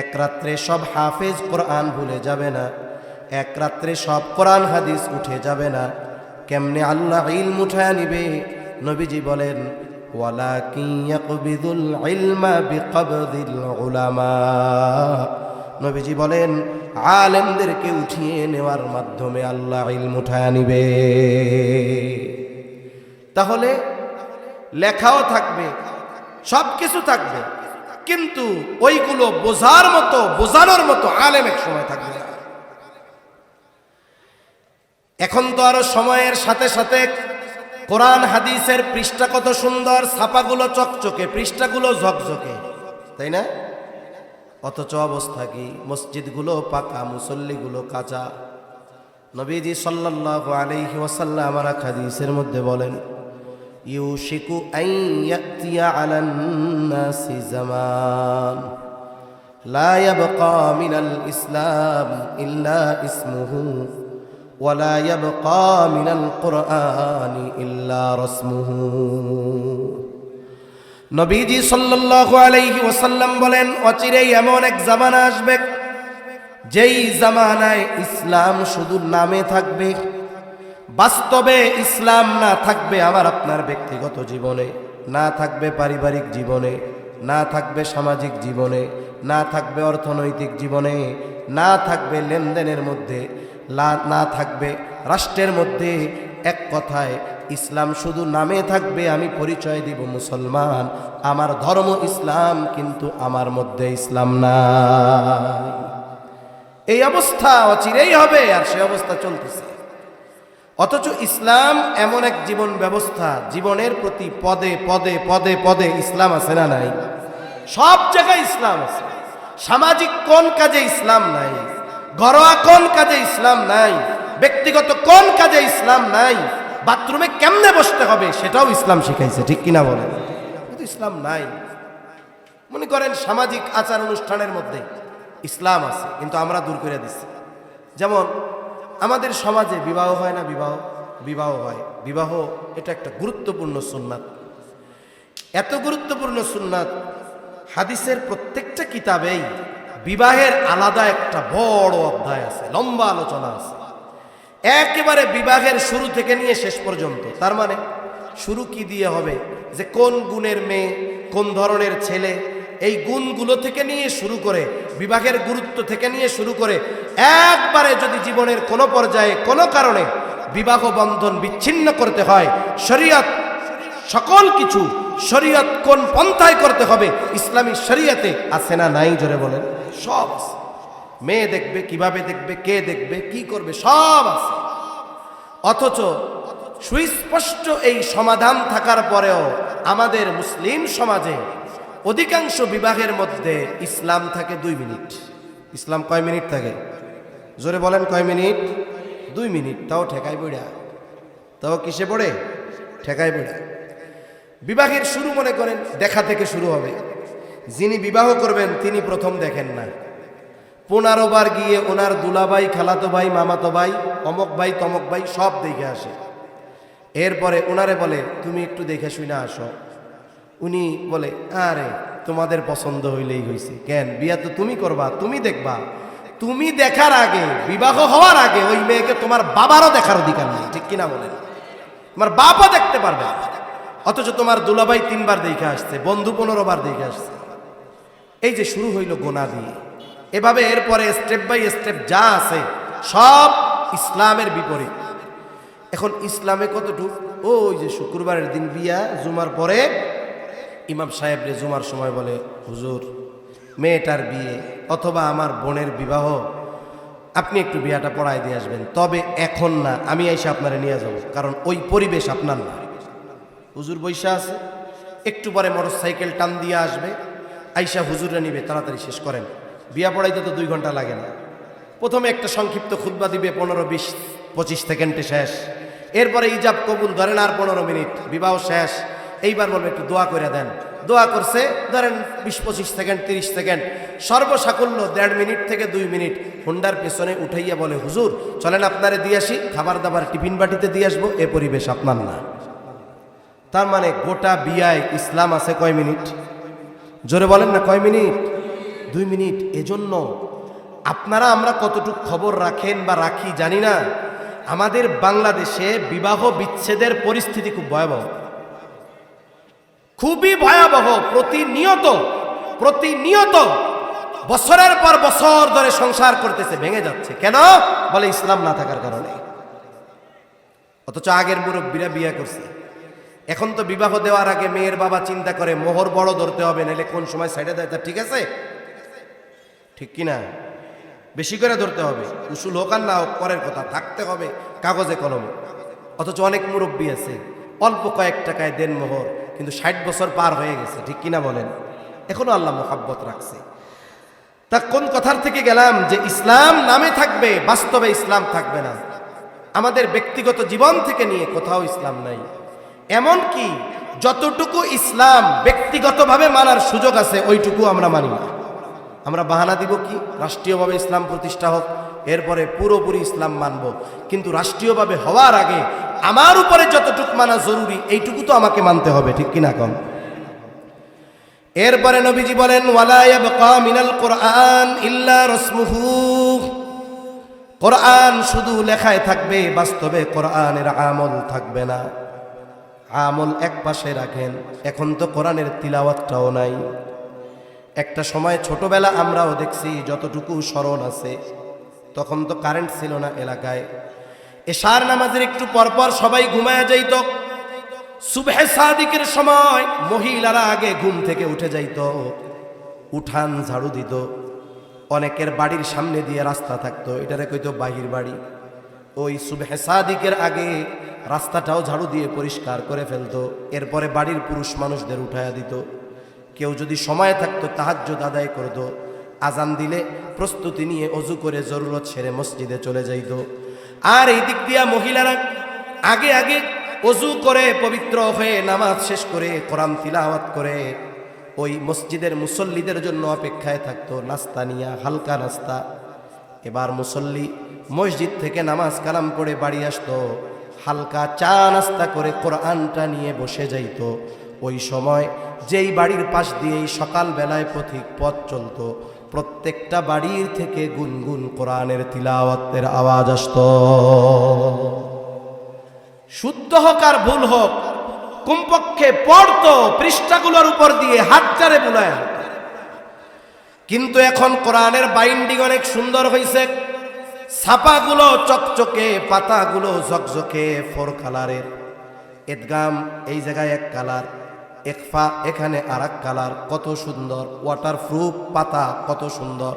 এক রাত্রে সব হাফেজ কোরআন ভুলে যাবে না, এক রাত্রে সব কোরআন হাদিস উঠে যাবে না। কেমনে আল্লাহ ইলম উঠায় নিবে? নবীজি বলেন, ওয়ালাকিন ইয়াকবিদুল ইলমা বিকবদিল উলামা। নবীজি বলেন, আলেমদেরকে উঠিয়ে নেওয়ার মাধ্যমে আল্লাহ ইলম উঠায় নিবে। তাহলে লেখাও থাকবে, সব কিছু থাকবে, কিন্তু ওইগুলো বোঝার মতো, বোঝানোর মতো আলেম এক সময় থাকবে না। এখন তো আরো সময়ের সাথে সাথে কোরআন হাদিসের পৃষ্ঠা কত সুন্দর, ছাপাগুলো চকচকে, পৃষ্ঠাগুলো ঝকঝকে, তাই না? অথচ অবস্থা কি? মসজিদগুলো পাকা, মুসল্লিগুলো কাঁচা। নবীজি সাল্লাল্লাহু আলাইহি ওয়াসাল্লাম আমার হাদিসের মধ্যে বলেন, ইউশিকু আন ইয়াতিয়া আলান নাসি জামান লা ইয়াবকা মিনাল ইসলাম ইল্লা ইসমুহু ওয়া লা ইয়াবকা মিনাল কুরআনি ইল্লা রাসমুহু। নবীজি সাল্লাল্লাহু আলাইহি ওয়াসাল্লাম বলেন, অচিরেই এমন এক জামানা আসবে যেই জামানায় ইসলাম শুধু নামে থাকবে, বাস্তবে ইসলাম না থাকবে। আমার আপনার ব্যক্তিগত জীবনে না থাকবে, পারিবারিক জীবনে না থাকবে, সামাজিক জীবনে না থাকবে, অর্থনৈতিক জীবনে না থাকবে, লেনদেনের মধ্যে না থাকবে, রাষ্ট্রের মধ্যে। এক কথায় ইসলাম শুধু নামে থাকবে, আমি পরিচয় দিব মুসলমান, আমার ধর্ম ইসলাম, কিন্তু আমার মধ্যে ইসলাম নাই। এই অবস্থা অচিরেই হবে, আর সে অবস্থা চলতেছে। অথচ ইসলাম এমন এক জীবন ব্যবস্থা, জীবনের প্রতি পদে পদে পদে পদে ইসলাম আছে না নাই? সব জায়গায় ইসলাম আছে। সামাজিক কোন কাজে ইসলাম নাই? ঘরোয়া কোন কাজে ইসলাম নাই? ব্যক্তিগত কোন কাজে ইসলাম নাই? বাথরুমে কেমনে বসতে হবে সেটাও ইসলাম শিখাইছে, ঠিক কিনা বলেন? কিন্তু ইসলাম নাই। মনে করেন সামাজিক আচার অনুষ্ঠানের মধ্যে ইসলাম আছে, কিন্তু আমরা দূর করে দিচ্ছি। যেমন আমাদের সমাজে বিবাহ হয় না? বিবাহ হয়। বিবাহ এটা একটা গুরুত্বপূর্ণ সুন্নাত, এত গুরুত্বপূর্ণ সুন্নাত, হাদিসের প্রত্যেকটা কিতাবেই বিবাহের আলাদা একটা বড় অধ্যায় আছে, লম্বা আলোচনা আছে, একেবারে বিবাহের শুরু থেকে নিয়ে শেষ পর্যন্ত। তার মানে শুরু কি দিয়ে হবে? যে কোন গুণের মেয়ে, কোন ধরনের ছেলে, এই গুণগুলো থেকে নিয়ে শুরু করে, বিবাহের গুরুত্ব থেকে নিয়ে শুরু করে, একবারে যদি জীবনের কোনো পর্যায়ে কোনো কারণে বিবাহ বন্ধন বিচ্ছিন্ন করতে হয়, শরীয়ত সকল কিছু, শরীয়ত কোন পন্থায় করতে হবে, ইসলামী শরীয়তে আছে না নাই? জোরে বলেন। সব আছে। মেয়ে দেখবে, কিভাবে দেখবে, কে দেখবে, কি করবে, সব আছে। অথচ সুস্পষ্ট এই সমাধান থাকার পরেও আমাদের মুসলিম সমাজে অধিকাংশ বিবাহের মধ্যে ইসলাম থাকে 2 মিনিট। ইসলাম কয় মিনিট থাকে? জোরে বলেন কয় মিনিট? 2 মিনিট। তাও ঠেকাই পড়া, তাও কিসে পড়ে? ঠেকাই পড়া। বিবাহের শুরু মনে করেন দেখা থেকে শুরু হবে। যিনি বিবাহ করবেন তিনি প্রথম দেখেন না, 15 বার গিয়ে ওনার দুলাভাই, খালাতো ভাই, মামাতো ভাই, অমক ভাই, তমক ভাই সব দেখে আসে। এরপরে ওনারে বলে তুমি একটু দেখে শুনে আসো। উনি বলে আরে তোমাদের পছন্দ হইলেই হয়েছে, কেন বিয়া তো তুমি করবা, তুমি দেখবা। তুমি দেখার আগে, বিবাহ হওয়ার আগে ওই মেয়েকে তোমার বাবারও দেখার অধিকার নেই, ঠিক কিনা বলেন? তোমার বাবা দেখতে পারবে, অথচ তোমার দুলাভাই 3 বার দেখে আসছে, বন্ধু 15 বার দেখে আসছে। এই যে শুরু হইল গোনা দিয়ে। এভাবে এরপরে স্টেপ বাই স্টেপ যা আছে সব ইসলামের বিপরীত। এখন ইসলামে কতটুকু? ওই যে শুক্রবারের দিন বিয়া, জুমার পরে ইমাম সাহেব রে জুমার সময় বলে হুজুর মেয়েটার বিয়ে অথবা আমার বোনের বিবাহ, আপনি একটু বিয়াটা পড়ায় দিয়ে আসবেন, তবে এখন না, আমি এসে আপনারে নিয়ে যাব, কারণ ওই পরিবেশ আপনার না। হুজুর বৈশা আছে, একটু পরে মোটরসাইকেল টান দিয়ে আসবে, আইসা হুজুরে নিবে, তাড়াতাড়ি শেষ করেন। বিয়া পড়াইতে তো 2 ঘন্টা লাগে না। প্রথমে একটা সংক্ষিপ্ত খুতবা দিবে, 15-20-25 সেকেন্ডে শেষ। এরপরে ইজাব কবুল ধরেন আর 15 মিনিট, বিবাহ শেষ। এইবার বলবে একটু দোয়া করে দেন। দোয়া করছে ধরেন 20-25 সেকেন্ড, 30 সেকেন্ড, সর্বসাকুল্য 1.5 মিনিট থেকে 2 মিনিট হুন্ডার পেছনে উঠাইয়া বলে হুজুর চলেন আপনারে দিয়ে আসি, খাবার দাবার টিফিন বাটিতে দিয়ে আসবো, এ পরিবেশ আপনার না। তার মানে গোটা বিয়ায় ইসলাম আছে কয় মিনিট? জোরে বলেন না, কয় মিনিট? 2 মিনিট। এজন্য আপনারা আমরা কতটুকু খবর রাখেন বা রাখি জানি না, আমাদের বাংলাদেশে বিবাহ বিচ্ছেদের পরিস্থিতি খুব ভয়াবহ, খুবই ভয়াবহ। প্রতিনিয়ত বছরের পর বছর ধরে সংসার করতেছে, ভেঙে যাচ্ছে। কেন? বলে ইসলাম না থাকার কারণে। অথচ আগের মুরব্বীরা বিয়ে করছে। এখন তো বিবাহ দেওয়ার আগে মেয়ের বাবা চিন্তা করে মোহর বড় ধরতে হবে, নাহলে কোন সময় সাইডে দেয়, তা ঠিক আছে, ঠিক কিনা? বেশি করে ধরতে হবে, উসুল হোক আর না হোক পরের কথা, থাকতে হবে কাগজে কলমে। অথচ অনেক মুরব্বী আছে অল্প কয়েক টাকায় দেন মোহর, কিন্তু 60 বছর পার হয়ে গেছে, ঠিক কিনা বলেন? এখনো আল্লাহ মোহাব্বত রাখছে। তা কোন কথার থেকে গেলাম? যে ইসলাম নামে থাকবে, বাস্তবে ইসলাম থাকবে না। আমাদের ব্যক্তিগত জীবন থেকে নিয়ে কোথাও ইসলাম নাই। এমন কি যতটুকু ইসলাম ব্যক্তিগতভাবে মানার সুযোগ আছে ওইটুকু আমরা মানি না। আমরা বাহানা দিব কি রাষ্ট্রীয়ভাবে ইসলাম প্রতিষ্ঠা হোক, এরপরে পুরোপুরি ইসলাম মানব, কিন্তু রাষ্ট্রীয়ভাবে হওয়ার আগে আমার উপরে যতটুকু মানা জরুরি এইটুকু তো আমাকে মানতে হবে, ঠিক কিনা কম? এরপরে নবীজি বলেন ওয়ালা ইয়াবকা মিনাল কুরআন ইল্লা রাসমুহু, কোরআন শুধু লেখায় থাকবে, বাস্তবে কোরআনের আমল থাকবে না। আমল এক পাশে রাখেন, এখন তো কোরআনের তিলাওয়াতটাও নাই। একটা সময় ছোটবেলা আমরাও দেখছি, যতটুকু স্মরণ আছে, তখন তো কারেন্ট ছিল না এলাকায়। এশার নামাজের একটু পরপর সবাই ঘুমায়া যাইত। সুবহে সাদিকের সময় মহিলারা আগে ঘুম থেকে উঠে যাইত, উঠান ঝাড়ু দিত। অনেকের বাড়ির সামনে দিয়ে রাস্তা থাকতো, এটারে কইতো বাহির বাড়ি। ওই সুবহে সাদিকের আগে রাস্তাটাও ঝাড়ু দিয়ে পরিষ্কার করে ফেলতো। এরপরে বাড়ির পুরুষ মানুষদের উঠায়া দিত। কেউ যদি সময় থাকতো তাহাজ্জুদ আদায় করতো। আজান দিলে প্রস্তুতি নিয়ে অজু করে জরুরত সেরে মসজিদে চলে যাইত। আর এই দিক দিয়া মহিলারা আগে আগে অজু করে পবিত্র হয়ে নামাজ শেষ করে কোরআন তিলাওয়াত করে ওই মসজিদের মুসল্লিদের জন্য অপেক্ষায় থাকতো, নাস্তা নিয়া, হালকা নাস্তা। এবার মুসল্লি মসজিদ থেকে নামাজ কালাম পড়ে বাড়ি আসতো, হালকা চা নাস্তা করে কোরআনটা নিয়ে বসে যাইত। ওই সময় যেই বাড়ির পাশ দিয়েই সকালবেলায় পথিক পথ চলতো, প্রত্যেকটা বাড়ির থেকে গুনগুন কোরআনের তিলাওয়াতের আওয়াজ আসতো। শুদ্ধ হোক আর ভুল হোক, কমপক্ষে পড়তো, পৃষ্ঠাগুলোর উপর দিয়ে হাত চারে বুলায়। কিন্তু এখন কোরআনের বাইন্ডিং অনেক সুন্দর হয়েছে, ছাপাগুলো চকচকে, পাতাগুলো ঝকঝকে 4 কালারের। ইদগাম এই জায়গায় 1 কালার, ইখফা এখানে আর 1 কালার, কত সুন্দর। ওয়াটারপ্রুফ পাতা, কত সুন্দর।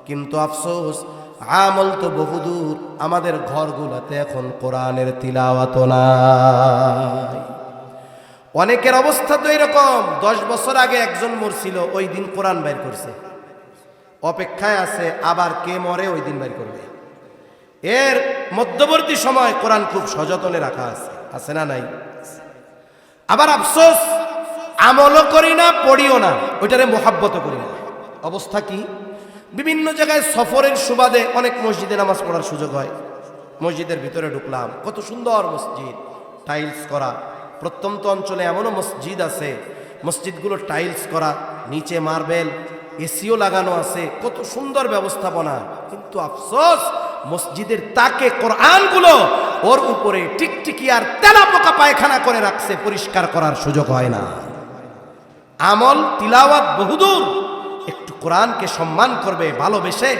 কিন্তু আফসোস আমল তো বহুদূর, আমাদের ঘরগুলোতে এখন কোরআনের তিলাওয়াত নাই। অনেকের অবস্থা তো এরকম, 10 বছর আগে একজন মরছিল, ওই দিন কোরআন বের করছে, অপেক্ষায় আছে আবার কে মরে ওই দিন বের করবে। এর মধ্যবর্তী সময় কোরআন খুব সযতনে রাখা আছে, আছে না নাই? আবার আফসোস, আমলও করি না, পড়িও না, ওইটারে মোহাব্বত করি না। অবস্থা কি? বিভিন্ন জায়গায় সফরের সুবাদে অনেক মসজিদে নামাজ পড়ার সুযোগ হয়। মসজিদের ভিতরে ঢুকলাম, কত সুন্দর মসজিদ, টাইলস করা। প্রত্যন্ত অঞ্চলে এমনও মসজিদ আছে, মসজিদগুলো টাইলস করা, নিচে মার্বেল, এসিও লাগানো আছে, কত সুন্দর ব্যবস্থাপনা। কিন্তু আফসোস, মসজিদের তাকে কোরআনগুলো ওর উপরে টিকটিকি আর তেলা পোকা পায়খানা করে রাখছে, পরিষ্কার করার সুযোগ হয় না। আমল তিলাওয়াত বহুদূর, একটু কোরআনকে সম্মান করবে, ভালোবেসে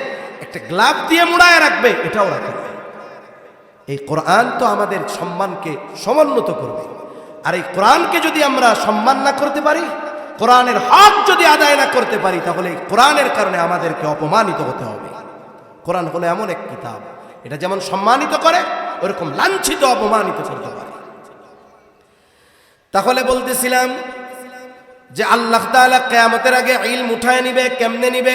একটা গ্লাভ দিয়ে মুড়ায় রাখবে, এটাও রাখে না। এই কোরআন তো আমাদের সম্মানকে সমুন্নত করবে, আর এই কোরআনকে যদি আমরা সম্মান না করতে পারি, কোরআনের হক যদি আদায় না করতে পারি, তাহলে এই কোরআনের কারণে আমাদেরকে অপমানিত হতে হবে। কোরআন হলো এমন এক কিতাব, এটা যেমন সম্মানিত করে, ওরকম লাঞ্ছিত অপমানিত করতে পারে। তাহলে বলতেছিলাম যে আল্লাহ তাআলা কিয়ামতের আগে ইলম উঠায় নিবে। কেমনে নিবে?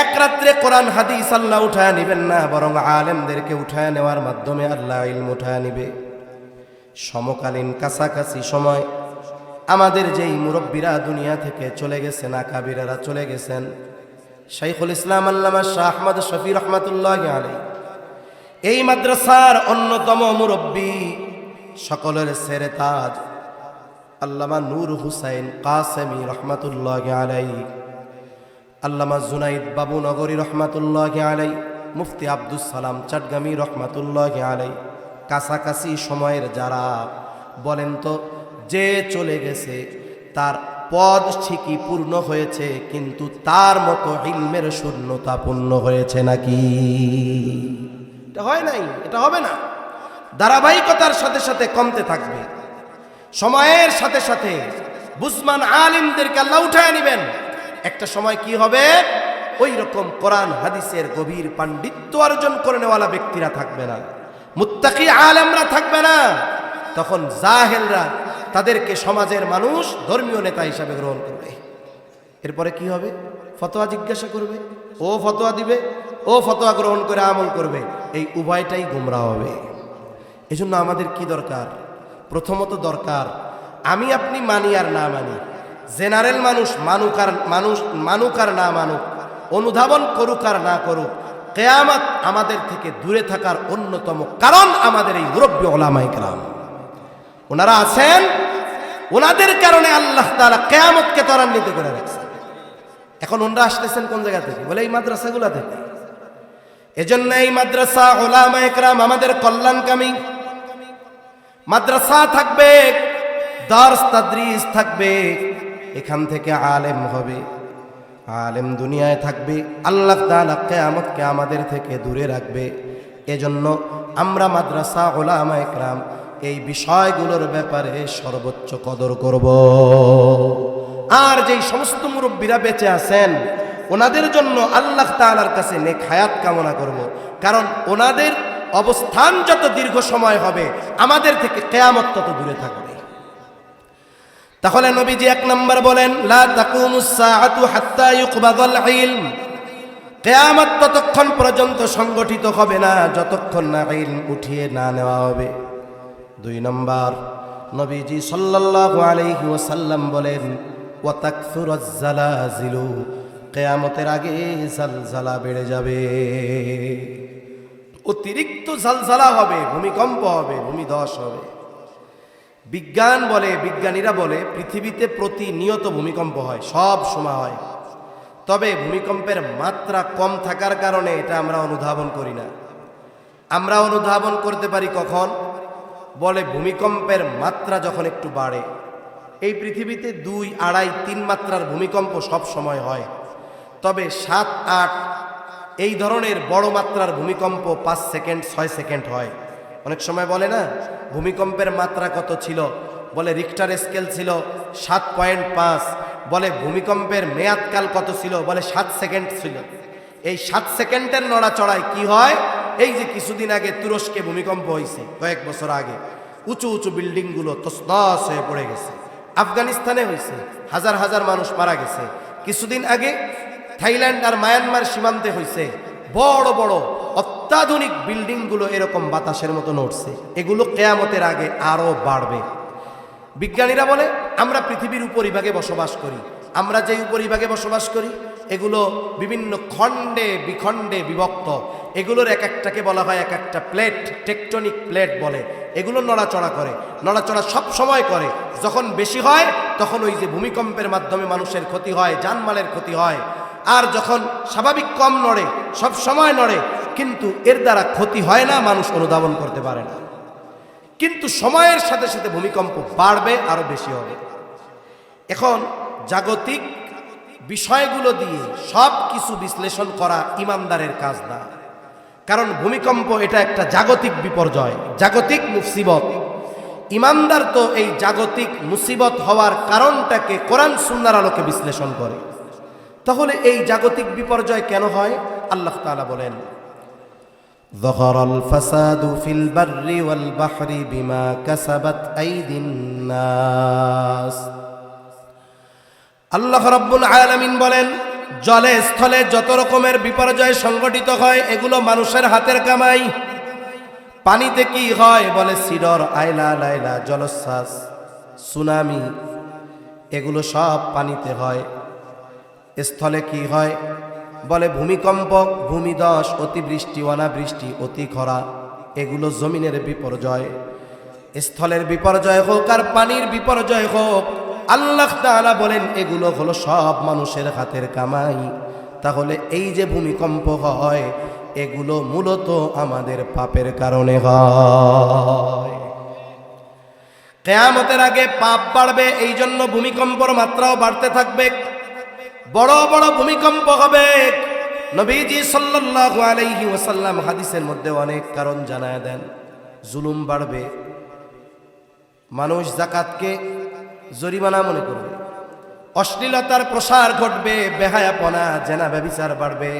এক রাত্রে কোরআন হাদিস আল্লাহ উঠায় নিবেন না, বরং আলেমদেরকে উঠায় নেওয়ার মাধ্যমে আল্লাহ ইলম উঠায় নিবে। সমকালীন কাছাকাছি সময় আমাদের যেই মুরব্বীরা দুনিয়া থেকে চলে গেছেন, আকাবিরেরা চলে গেছেন, শাইখুল ইসলাম আল্লামা শাহ আহমদ শফি রহমাতুল্লাহি আলাইহি, এই মাদ্রাসার অন্যতম মুরব্বী, সকলের সেরে তাজ আল্লামা নূর হুসাইন কাসেমি রহমাতুল্লাহি আলাইহি, আল্লামা জুনাইদ বাবু নগরী রহমাতুল্লাহি আলাইহি, মুফতি আব্দুস সালাম চাটগামী রহমাতুল্লাহি আলাইহি, কাছাকাছি সময়ের যারা, বলেন তো, যে চলে গেছে তার পদ ঠিকই পূর্ণ হয়েছে, কিন্তু তার মতো ইলমের শূন্যতা পূর্ণ হয়েছে নাকি? এটা হয় নাই, এটা হবে না। ধারাবাহিকতার সাথে সাথে কমতে থাকবে। সময়ের সাথে সাথে বুঝমান আলিমদেরকে আল্লাহ উঠায় নিবেন। একটা সময় কি হবে? ওই রকম কোরআন হাদিসের গভীর পাণ্ডিত্য অর্জন করে নেওয়ালা ব্যক্তিরা থাকবে না, মুত্তাকি আলেমরা থাকবে না। তখন জাহেলরা তাদেরকে সমাজের মানুষ ধর্মীয় নেতা হিসাবে গ্রহণ করবে। এরপরে কি হবে? ফতোয়া জিজ্ঞাসা করবে, ও ফতোয়া দিবে, ও ফতোয়া গ্রহণ করে আমল করবে। এই উভয়টাই গুমরাহ হবে। এজন্য আমাদের কি দরকার? প্রথমত দরকার, আমি আপনি মানি আর না মানি, জেনারেল মানুষ মানুক আর না মানুক, অনুধাবন করুক আর না করুক, কিয়ামত আমাদের থেকে দূরে থাকার অন্যতম কারণ আমাদের এই মুরব্বী উলামায়ে কেরাম। ওনারা আছেন, ওনাদের কারণে আল্লাহ তাআলা কিয়ামতকে ত্বরান্বিত করে রাখছেন। এখন ওনারা আসতেছেন কোন জায়গা থেকে? বলে এই মাদ্রাসাগুলা থেকে। এজন্য এই মাদ্রাসা উলামায়ে কেরাম আমাদের কল্যাণকামী। মাদ্রাসা থাকবে, দারস তাদরিস থাকবে, এখান থেকে আলেম হবে, আলেম দুনিয়ায় থাকবে, আল্লাহ তাআলা কিয়ামতকে আমাদের থেকে দূরে রাখবে। এজন্য আমরা মাদ্রাসা উলামায়ে কেরাম এই বিষয়গুলোর ব্যাপারে সর্বোচ্চ কদর করব। আর যেই সমস্ত মুরব্বীরা বেঁচে আছেন, ওনাদের জন্য আল্লাহ তাআলার কাছে নেক হায়াত কামনা করব। কারণ ওনাদের অবস্থান যত দীর্ঘ সময় হবে, আমাদের থেকে কিয়ামত তত দূরে থাকবে। তাহলে নবীজি এক নম্বর বলেন, লা তাকুমুস সাআতু হাত্তা ইউকবাদাল ইলম। কিয়ামত ততক্ষণ পর্যন্ত সংগঠিত হবে না যতক্ষণ না ইলম উঠিয়ে না নেওয়া হবে। দুই নম্বর, নবীজি সাল্লাল্লাহু আলাইহি ওয়াসাল্লাম বলেন, ওয়া তাকসুরাজ জালাজিলু। কিয়ামতের আগে জালজালা বেড়ে যাবে, অতিরিক্ত জালজালা হবে, ভূমিকম্প হবে, ভূমিধস হবে। বিজ্ঞান বলে, বিজ্ঞানীরা বলে, পৃথিবীতে প্রতিনিয়ত ভূমিকম্প হয়, সব সময় হয়। তবে ভূমিকম্পের মাত্রা কম থাকার কারণে এটা আমরা অনুধাবন করি না। আমরা অনুধাবন করতে পারি কখন? বলে ভূমিকম্পের মাত্রা যখন একটু বাড়ে। এই পৃথিবীতে 2, 2.5, 3 মাত্রার ভূমিকম্প সব সময় হয়। তবে 7, 8 এই ধরনের বড় মাত্রার ভূমিকম্প 5 সেকেন্ড 6 সেকেন্ড হয়। অনেক সময় বলে না, ভূমিকম্পের মাত্রা কত ছিল? বলে রিক্টার স্কেল ছিল 7.5। বলে ভূমিকম্পের মেয়াদকাল কত ছিল? বলে 7 সেকেন্ড ছিল। এই 7 সেকেন্ডের নড়াচড়ায় কি হয়? এই যে কিছুদিন আগে তুরস্কে ভূমিকম্প হয়েছে, কয়েক বছর আগে, উঁচু উঁচু বিল্ডিংগুলো তছনছ হয়ে পড়ে গেছে। আফগানিস্তানে হয়েছে, হাজার হাজার মানুষ মারা গেছে। কিছুদিন আগে থাইল্যান্ড আর মায়ানমার সীমান্তে হয়েছে, বড় বড় অত্যাধুনিক বিল্ডিংগুলো এরকম বাতাসের মতো নড়ছে, এগুলো কিয়ামতের আগে আরো বাড়বে। বিজ্ঞানীরা বলে আমরা পৃথিবীর উপরিভাগে বসবাস করি, আমরা যে উপরিভাগে বসবাস করি এগুলো বিভিন্ন খণ্ডে বিখণ্ডে বিভক্ত, এগুলোর এক একটাকে বলা হয় এক একটা প্লেট, টেকটনিক প্লেট বলে। এগুলো নড়াচড়া করে, নড়াচড়া সব সময় করে। যখন বেশি হয় তখন ওই যে ভূমিকম্পের মাধ্যমে মানুষের ক্ষতি হয়, জানমালের ক্ষতি হয়। আর যখন স্বাভাবিক কম নড়ে, সব সময় নড়ে, কিন্তু এর দ্বারা ক্ষতি হয় না, মানুষ অনুধাবন করতে পারে না। কিন্তু সময়ের সাথে সাথে ভূমিকম্প বাড়বে, আরো বেশি হবে। এখন জাগতিক বিষয়গুলো দিয়ে সব কিছু বিশ্লেষণ করা ইমানদারের কাজ না, কারণ ভূমিকম্প এটা একটা জাগতিক বিপর্যয়, জাগতিক মুসিবত। ইমানদার তো এই জাগতিক মুসিবত হওয়ার কারণটাকে কোরআন সুন্নাহর আলোকে বিশ্লেষণ করে। তাহলে এই জাগতিক বিপর্যয় কেন হয়? আল্লাহ তাআলা বলেন, যহরাল ফাসাদু ফিল বাররি ওয়াল বাহরি বিমা কাসাবাত আইদিন নাস। আল্লাহ রাব্বুল আলামিন বলেন, জলে স্থলে যত রকমের বিপর্যয় সংঘটিত হয় এগুলো মানুষের হাতের কামাই। পানিতে কি হয়? বলে সিডর, আইলা, লাইলা, জলোচ্ছ্বাস, সুনামি, এগুলো সব পানিতে হয়। স্থলে কি হয়? বলে ভূমিকম্প, ভূমিধস, অতিবৃষ্টি, অনাবৃষ্টি, অতি খরা, এগুলো জমিনের বিপর্যয়। স্থলের বিপর্যয় হোক আর পানির বিপর্যয় হোক, আল্লাহ তাআলা বলেন এগুলো হলো সব মানুষের হাতের কামাই। তাহলে এই যে ভূমিকম্প হয় এগুলো মূলত আমাদের পাপের কারণে হয়। কিয়ামতের আগে পাপ বাড়বে, এই জন্য ভূমিকম্পর মাত্রাও বাড়তে থাকবে। বড় বড় ভূমিকম্প হবে। নবীজি সাল্লাল্লাহু আলাইহি ওয়াসাল্লাম হাদিসের মধ্যে অনেক কারণ জানায় দেন। জুলুম বাড়বে, মানুষ যাকাতকে জরিমানা মনে করবে, অশ্লীলতার প্রসার ঘটবে, বেহায়াপনা, জেনা ব্যভিচার বাড়বে,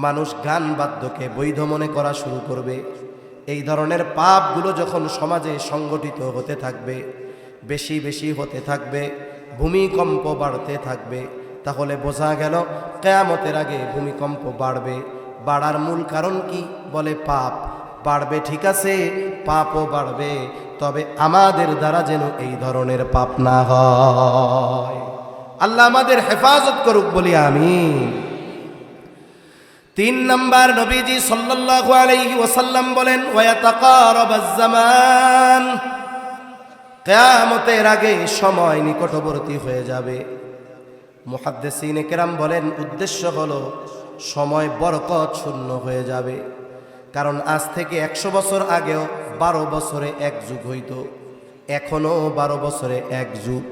মানুষ গান বাদ্যকে বৈধ মনে করা শুরু করবে। এই ধরনের পাপগুলো যখন সমাজে সংগঠিত হতে থাকবে, বেশি বেশি হতে থাকবে, ভূমিকম্প বাড়তে থাকবে, তাহলে বোঝা গেল কিয়ামতের আগে ভূমিকম্প বাড়বে। বাড়ার মূল কারণ কি? বলে পাপ বাড়বে। ঠিক আছে, পাপও বাড়বে, তবে আমাদের দ্বারা যেন এই ধরনের পাপ না হয়। আল্লাহ আমাদের হেফাজত করুক, বলি আমিন। 3 নাম্বার, নবীজি সাল্লাল্লাহু আলাইহি ওয়াসাল্লাম বলেন, ওয়ায়াতাকারাবাজ জামান, কিয়ামতের আগে সময় নিকটবর্তী হয়ে যাবে। মুহাদ্দিসিনে কেরাম বলেন উদ্দেশ্য হলো সময় বরকত শূন্য হয়ে যাবে। কারণ আজ থেকে 100 বছর আগেও 12 বছরে এক যুগ হইত, এখনো 12 বছরে এক যুগ।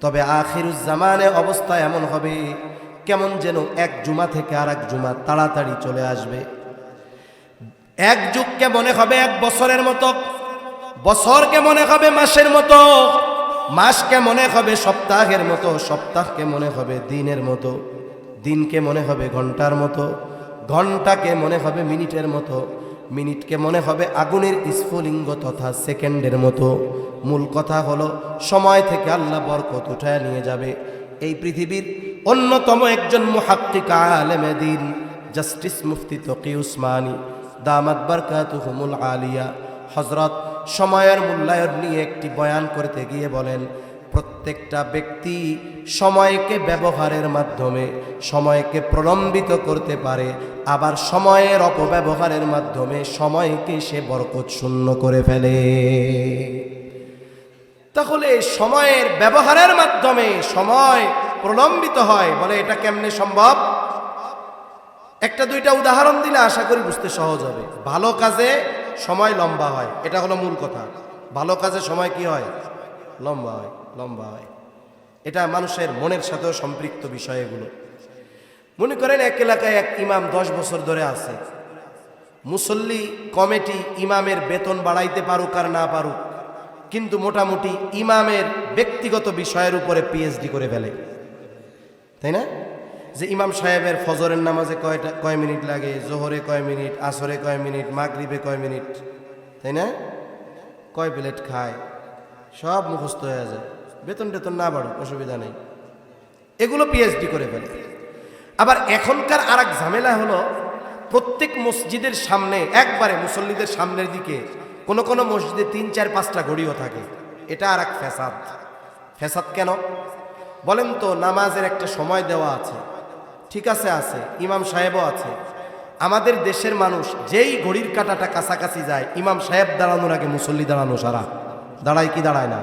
তবে আখিরুজ জামানে অবস্থা এমন হবে কেমন যেন এক জুমা থেকে আর এক জুমা তাড়াতাড়ি চলে আসবে। এক যুগকে মনে হবে 1 বছরের মতো, বছরকে মনে হবে মাসের মতো, মাসকে মনে হবে সপ্তাহের মতো, সপ্তাহকে মনে হবে দিনের মতো, দিনকে মনে হবে ঘন্টার মতো, ঘন্টাকে মনে হবে মিনিটের মতো, মিনিটকে মনে হবে আগুনের স্ফুলিঙ্গ তথা সেকেন্ডের মতো। মূল কথা হলো সময় থেকে আল্লাহ বরকত উঠায় নিয়ে যাবে। এই পৃথিবীর অন্যতম একজন মুহাক্কিক আলেমে দ্বীন জাস্টিস মুফতি তকি উসমানী দামাত বারকাতুহুমুল আলিয়া হযরত সময়ের মূল্যায়ন নিয়ে একটি বয়ান করতে গিয়ে বলেন, প্রত্যেকটা ব্যক্তি সময়কে ব্যবহারের মাধ্যমে সময়কে প্রলম্বিত করতে পারে, আবার সময়ের অপব্যবহারের মাধ্যমে সময়কে সে বরকত শূন্য করে ফেলে। তাহলে সময়ের ব্যবহারের মাধ্যমে সময় প্রলম্বিত হয়, বলে এটা কেমনে সম্ভব? একটা দুইটা উদাহরণ দিলে আশা করি বুঝতে সহজ হবে। ভালো কাজে সময় লম্বা হয়, এটা হলো মূল কথা। ভালো কাজে সময় কি হয়? লম্বা হয়, লম্বা হয়। এটা মানুষের মনের সাথেও সম্পৃক্ত বিষয়। এগুলো মনে করেন এক এলাকায় এক ইমাম 10 বছর ধরে আছে, মুসল্লি কমিটি ইমামের বেতন বাড়াইতে পারুক আর না পারুক, কিন্তু মোটামুটি ইমামের ব্যক্তিগত বিষয়ের উপরে পিএইচডি করে ফেলে, তাই না? যে ইমাম সাহেবের ফজরের নামাজে কয় মিনিট লাগে, জোহরে কয় মিনিট, আসরে কয় মিনিট, মাগরিবে কয় মিনিট, তাই না? কয় প্লেট খায়, সব মুখস্থ হয়ে যায়। বেতন টেতন না বাড়ুক, অসুবিধা নেই, এগুলো পিএইচডি করে ফেলে। আবার এখনকার আর এক ঝামেলা হলো, প্রত্যেক মসজিদের সামনে একবারে মুসল্লিদের সামনের দিকে কোনো কোনো মসজিদে 3, 4, 5টা ঘড়িও থাকে। এটা আর এক ফ্যাসাদ। ফ্যাসাদ কেন বলেন তো? নামাজের একটা সময় দেওয়া আছে, ঠিক আছে, আছে, ইমাম সাহেবও আছে। আমাদের দেশের মানুষ যেই ঘড়ির কাঁটাটা কাছাকাছি যায়, ইমাম সাহেব দাঁড়ানোর আগে মুসল্লি দাঁড়ানো সারা দাঁড়ায় কি দাঁড়ায় না?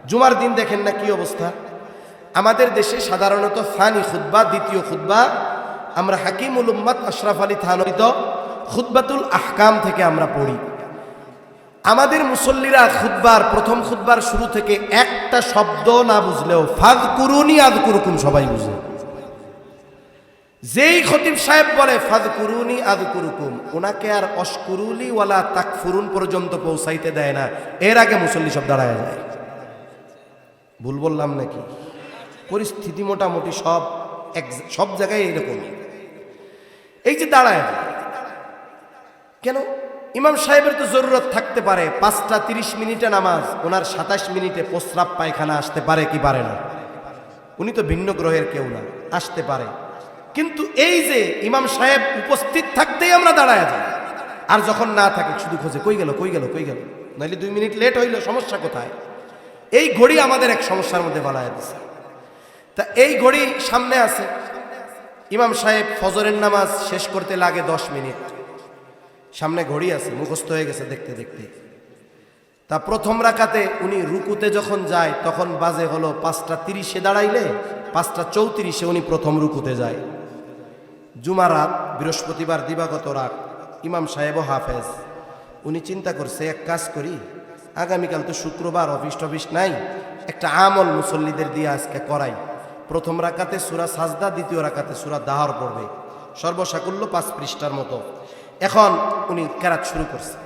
জুমার দিন দেখেন না কি অবস্থা। আমাদের দেশে সাধারণত ফানি খুতবা, দ্বিতীয় খুতবা আমরা হাকিমুল উম্মাত আশরাফ আলী থানবিত খুতবাতুল আহকাম থেকে আমরা পড়ি। আমাদের মুসল্লিরা খুতবার প্রথম খুতবার শুরু থেকে একটা শব্দ না বুঝলেও ফাযকুরুনি আযকুরুকুম সবাই বুঝে। যেই খতিব সাহেব বলে ফাযকুরুনি আযকুরুকুম, ওনাকে আর অশকুরুলি ওয়ালা তাকফুরুন পর্যন্ত পৌঁছাইতে দেয় না, এর আগে মুসল্লি সব দাঁড়ায় যায়। ভুল বললাম নাকি? পরিস্থিতি মোটামুটি সব জায়গায় এরকম। এই যে দাঁড়ায় কেন? ইমাম সাহেবের তো জরুরত থাকতে পারে, 5টা 30 মিনিটে নামাজ, ওনার 27 মিনিটে প্রস্রাব পায়খানা আসতে পারে কি পারে না? উনি তো ভিন্ন গ্রহের কেউ না, আসতে পারে। কিন্তু এই যে ইমাম সাহেব উপস্থিত থাকতেই আমরা দাঁড়ায় যাই, আর যখন না থাকে শুধু খোঁজে কই গেল কই গেল কই গেল, নাইলে 2 মিনিট লেট হইল, সমস্যা কোথায়? এই ঘড়ি আমাদের এক সমস্যার মধ্যে বানায় দিচ্ছে। তা এই ঘড়ি সামনে আছে, ইমাম সাহেব ফজরের নামাজ শেষ করতে লাগে 10 মিনিট, সামনে ঘড়ি আছে, মুখস্থ হয়ে গেছে দেখতে দেখতে। তা প্রথম রাকাতে উনি রুকুতে যখন যায় তখন বাজে হলো 5টা 30-এ, দাঁড়াইলে 5টা 34-এ উনি প্রথম রুকুতে যায়। জুমারাত, বৃহস্পতিবার দিবাগত রাত, ইমাম সাহেবও হাফেজ। উনি চিন্তা করছে এক কাজ করি, আগামীকাল তো শুক্রবার, অফিস নাই, একটা আমল মুসল্লিদের দিয়ে আজকে করাই। প্রথম রাকাতে সূরা সাজদা, দ্বিতীয় রাকাতে সূরা দাহর পড়বে, সর্বসাকুল্য 5 পৃষ্ঠার মতো। এখন উনি কেরাত শুরু করছে,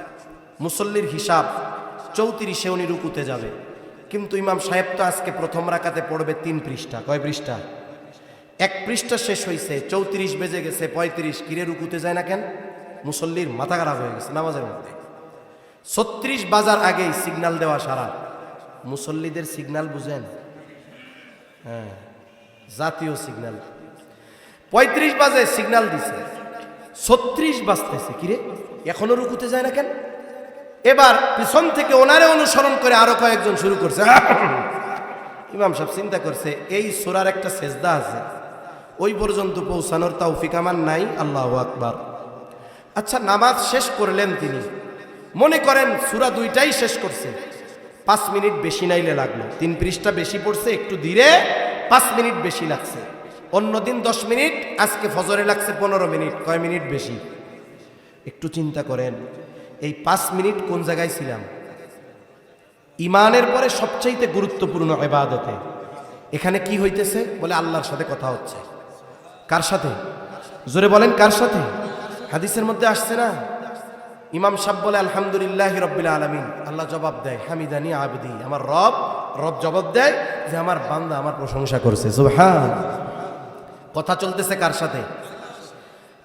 মুসল্লির হিসাব 34-এ উনি রুকুতে যাবে। কিন্তু ইমাম সাহেব তো আজকে প্রথম রাকাতে পড়বে 3 পৃষ্ঠা। কয় পৃষ্ঠা? 1 পৃষ্ঠা শেষ হয়েছে, 34 বেজে গেছে, 35, কিরে রুকুতে যায় না কেন? মুসল্লির মাথা খারাপ হয়ে গেছে নামাজের মধ্যে। 36 বাজার আগেই সিগন্যাল দেওয়া সারা। মুসল্লিদের সিগন্যাল বুঝেন? হ্যাঁ, জাতীয় সিগন্যাল। 35 বাজে সিগন্যাল দিছে, 36 বাজতেছে, কিরে এখনো রুকুতে যায় না কেন? এবার পিছন থেকে ওনারে অনুসরণ করে আরো কয়েকজন শুরু করছে। ইমাম সাহেব চিন্তা করছে এই সূরার একটা সেজদা আছে, ওই পর্যন্ত পৌঁছানোর তৌফিক আমার নাই। আল্লাহু আকবার। আচ্ছা, নামাজ শেষ করলেন তিনি, মনে করেন সূরা 2টাই শেষ করছে, 5 মিনিট বেশি নাইলে লাগলো, 3 পৃষ্ঠা বেশি পড়ছে, একটু ধীরে 5 মিনিট বেশি লাগছে। অন্যদিন 10 মিনিট, আজকে ফজরে লাগছে 15 মিনিট। কয় মিনিট বেশি? একটু চিন্তা করেন, এই 5 মিনিট কোন জায়গায় ছিলাম? ইমানের পরে সবচাইতে গুরুত্বপূর্ণ ইবাদতে। এখানে কি হইতেছে? বলে আল্লাহর সাথে কথা হচ্ছে। কার সাথে? জোরে বলেন, কার সাথে? হাদিসের মধ্যে আসছে না, ইমাম সাহেব বলে আলহামদুলিল্লাহি রাব্বিল আলামিন, আল্লাহ জবাব দেয় হামিদানি আবদি, আমার রব জবাব দেয় যে আমার বান্দা আমার প্রশংসা করছে। সুবহান। কথা চলতেছে কার সাথে?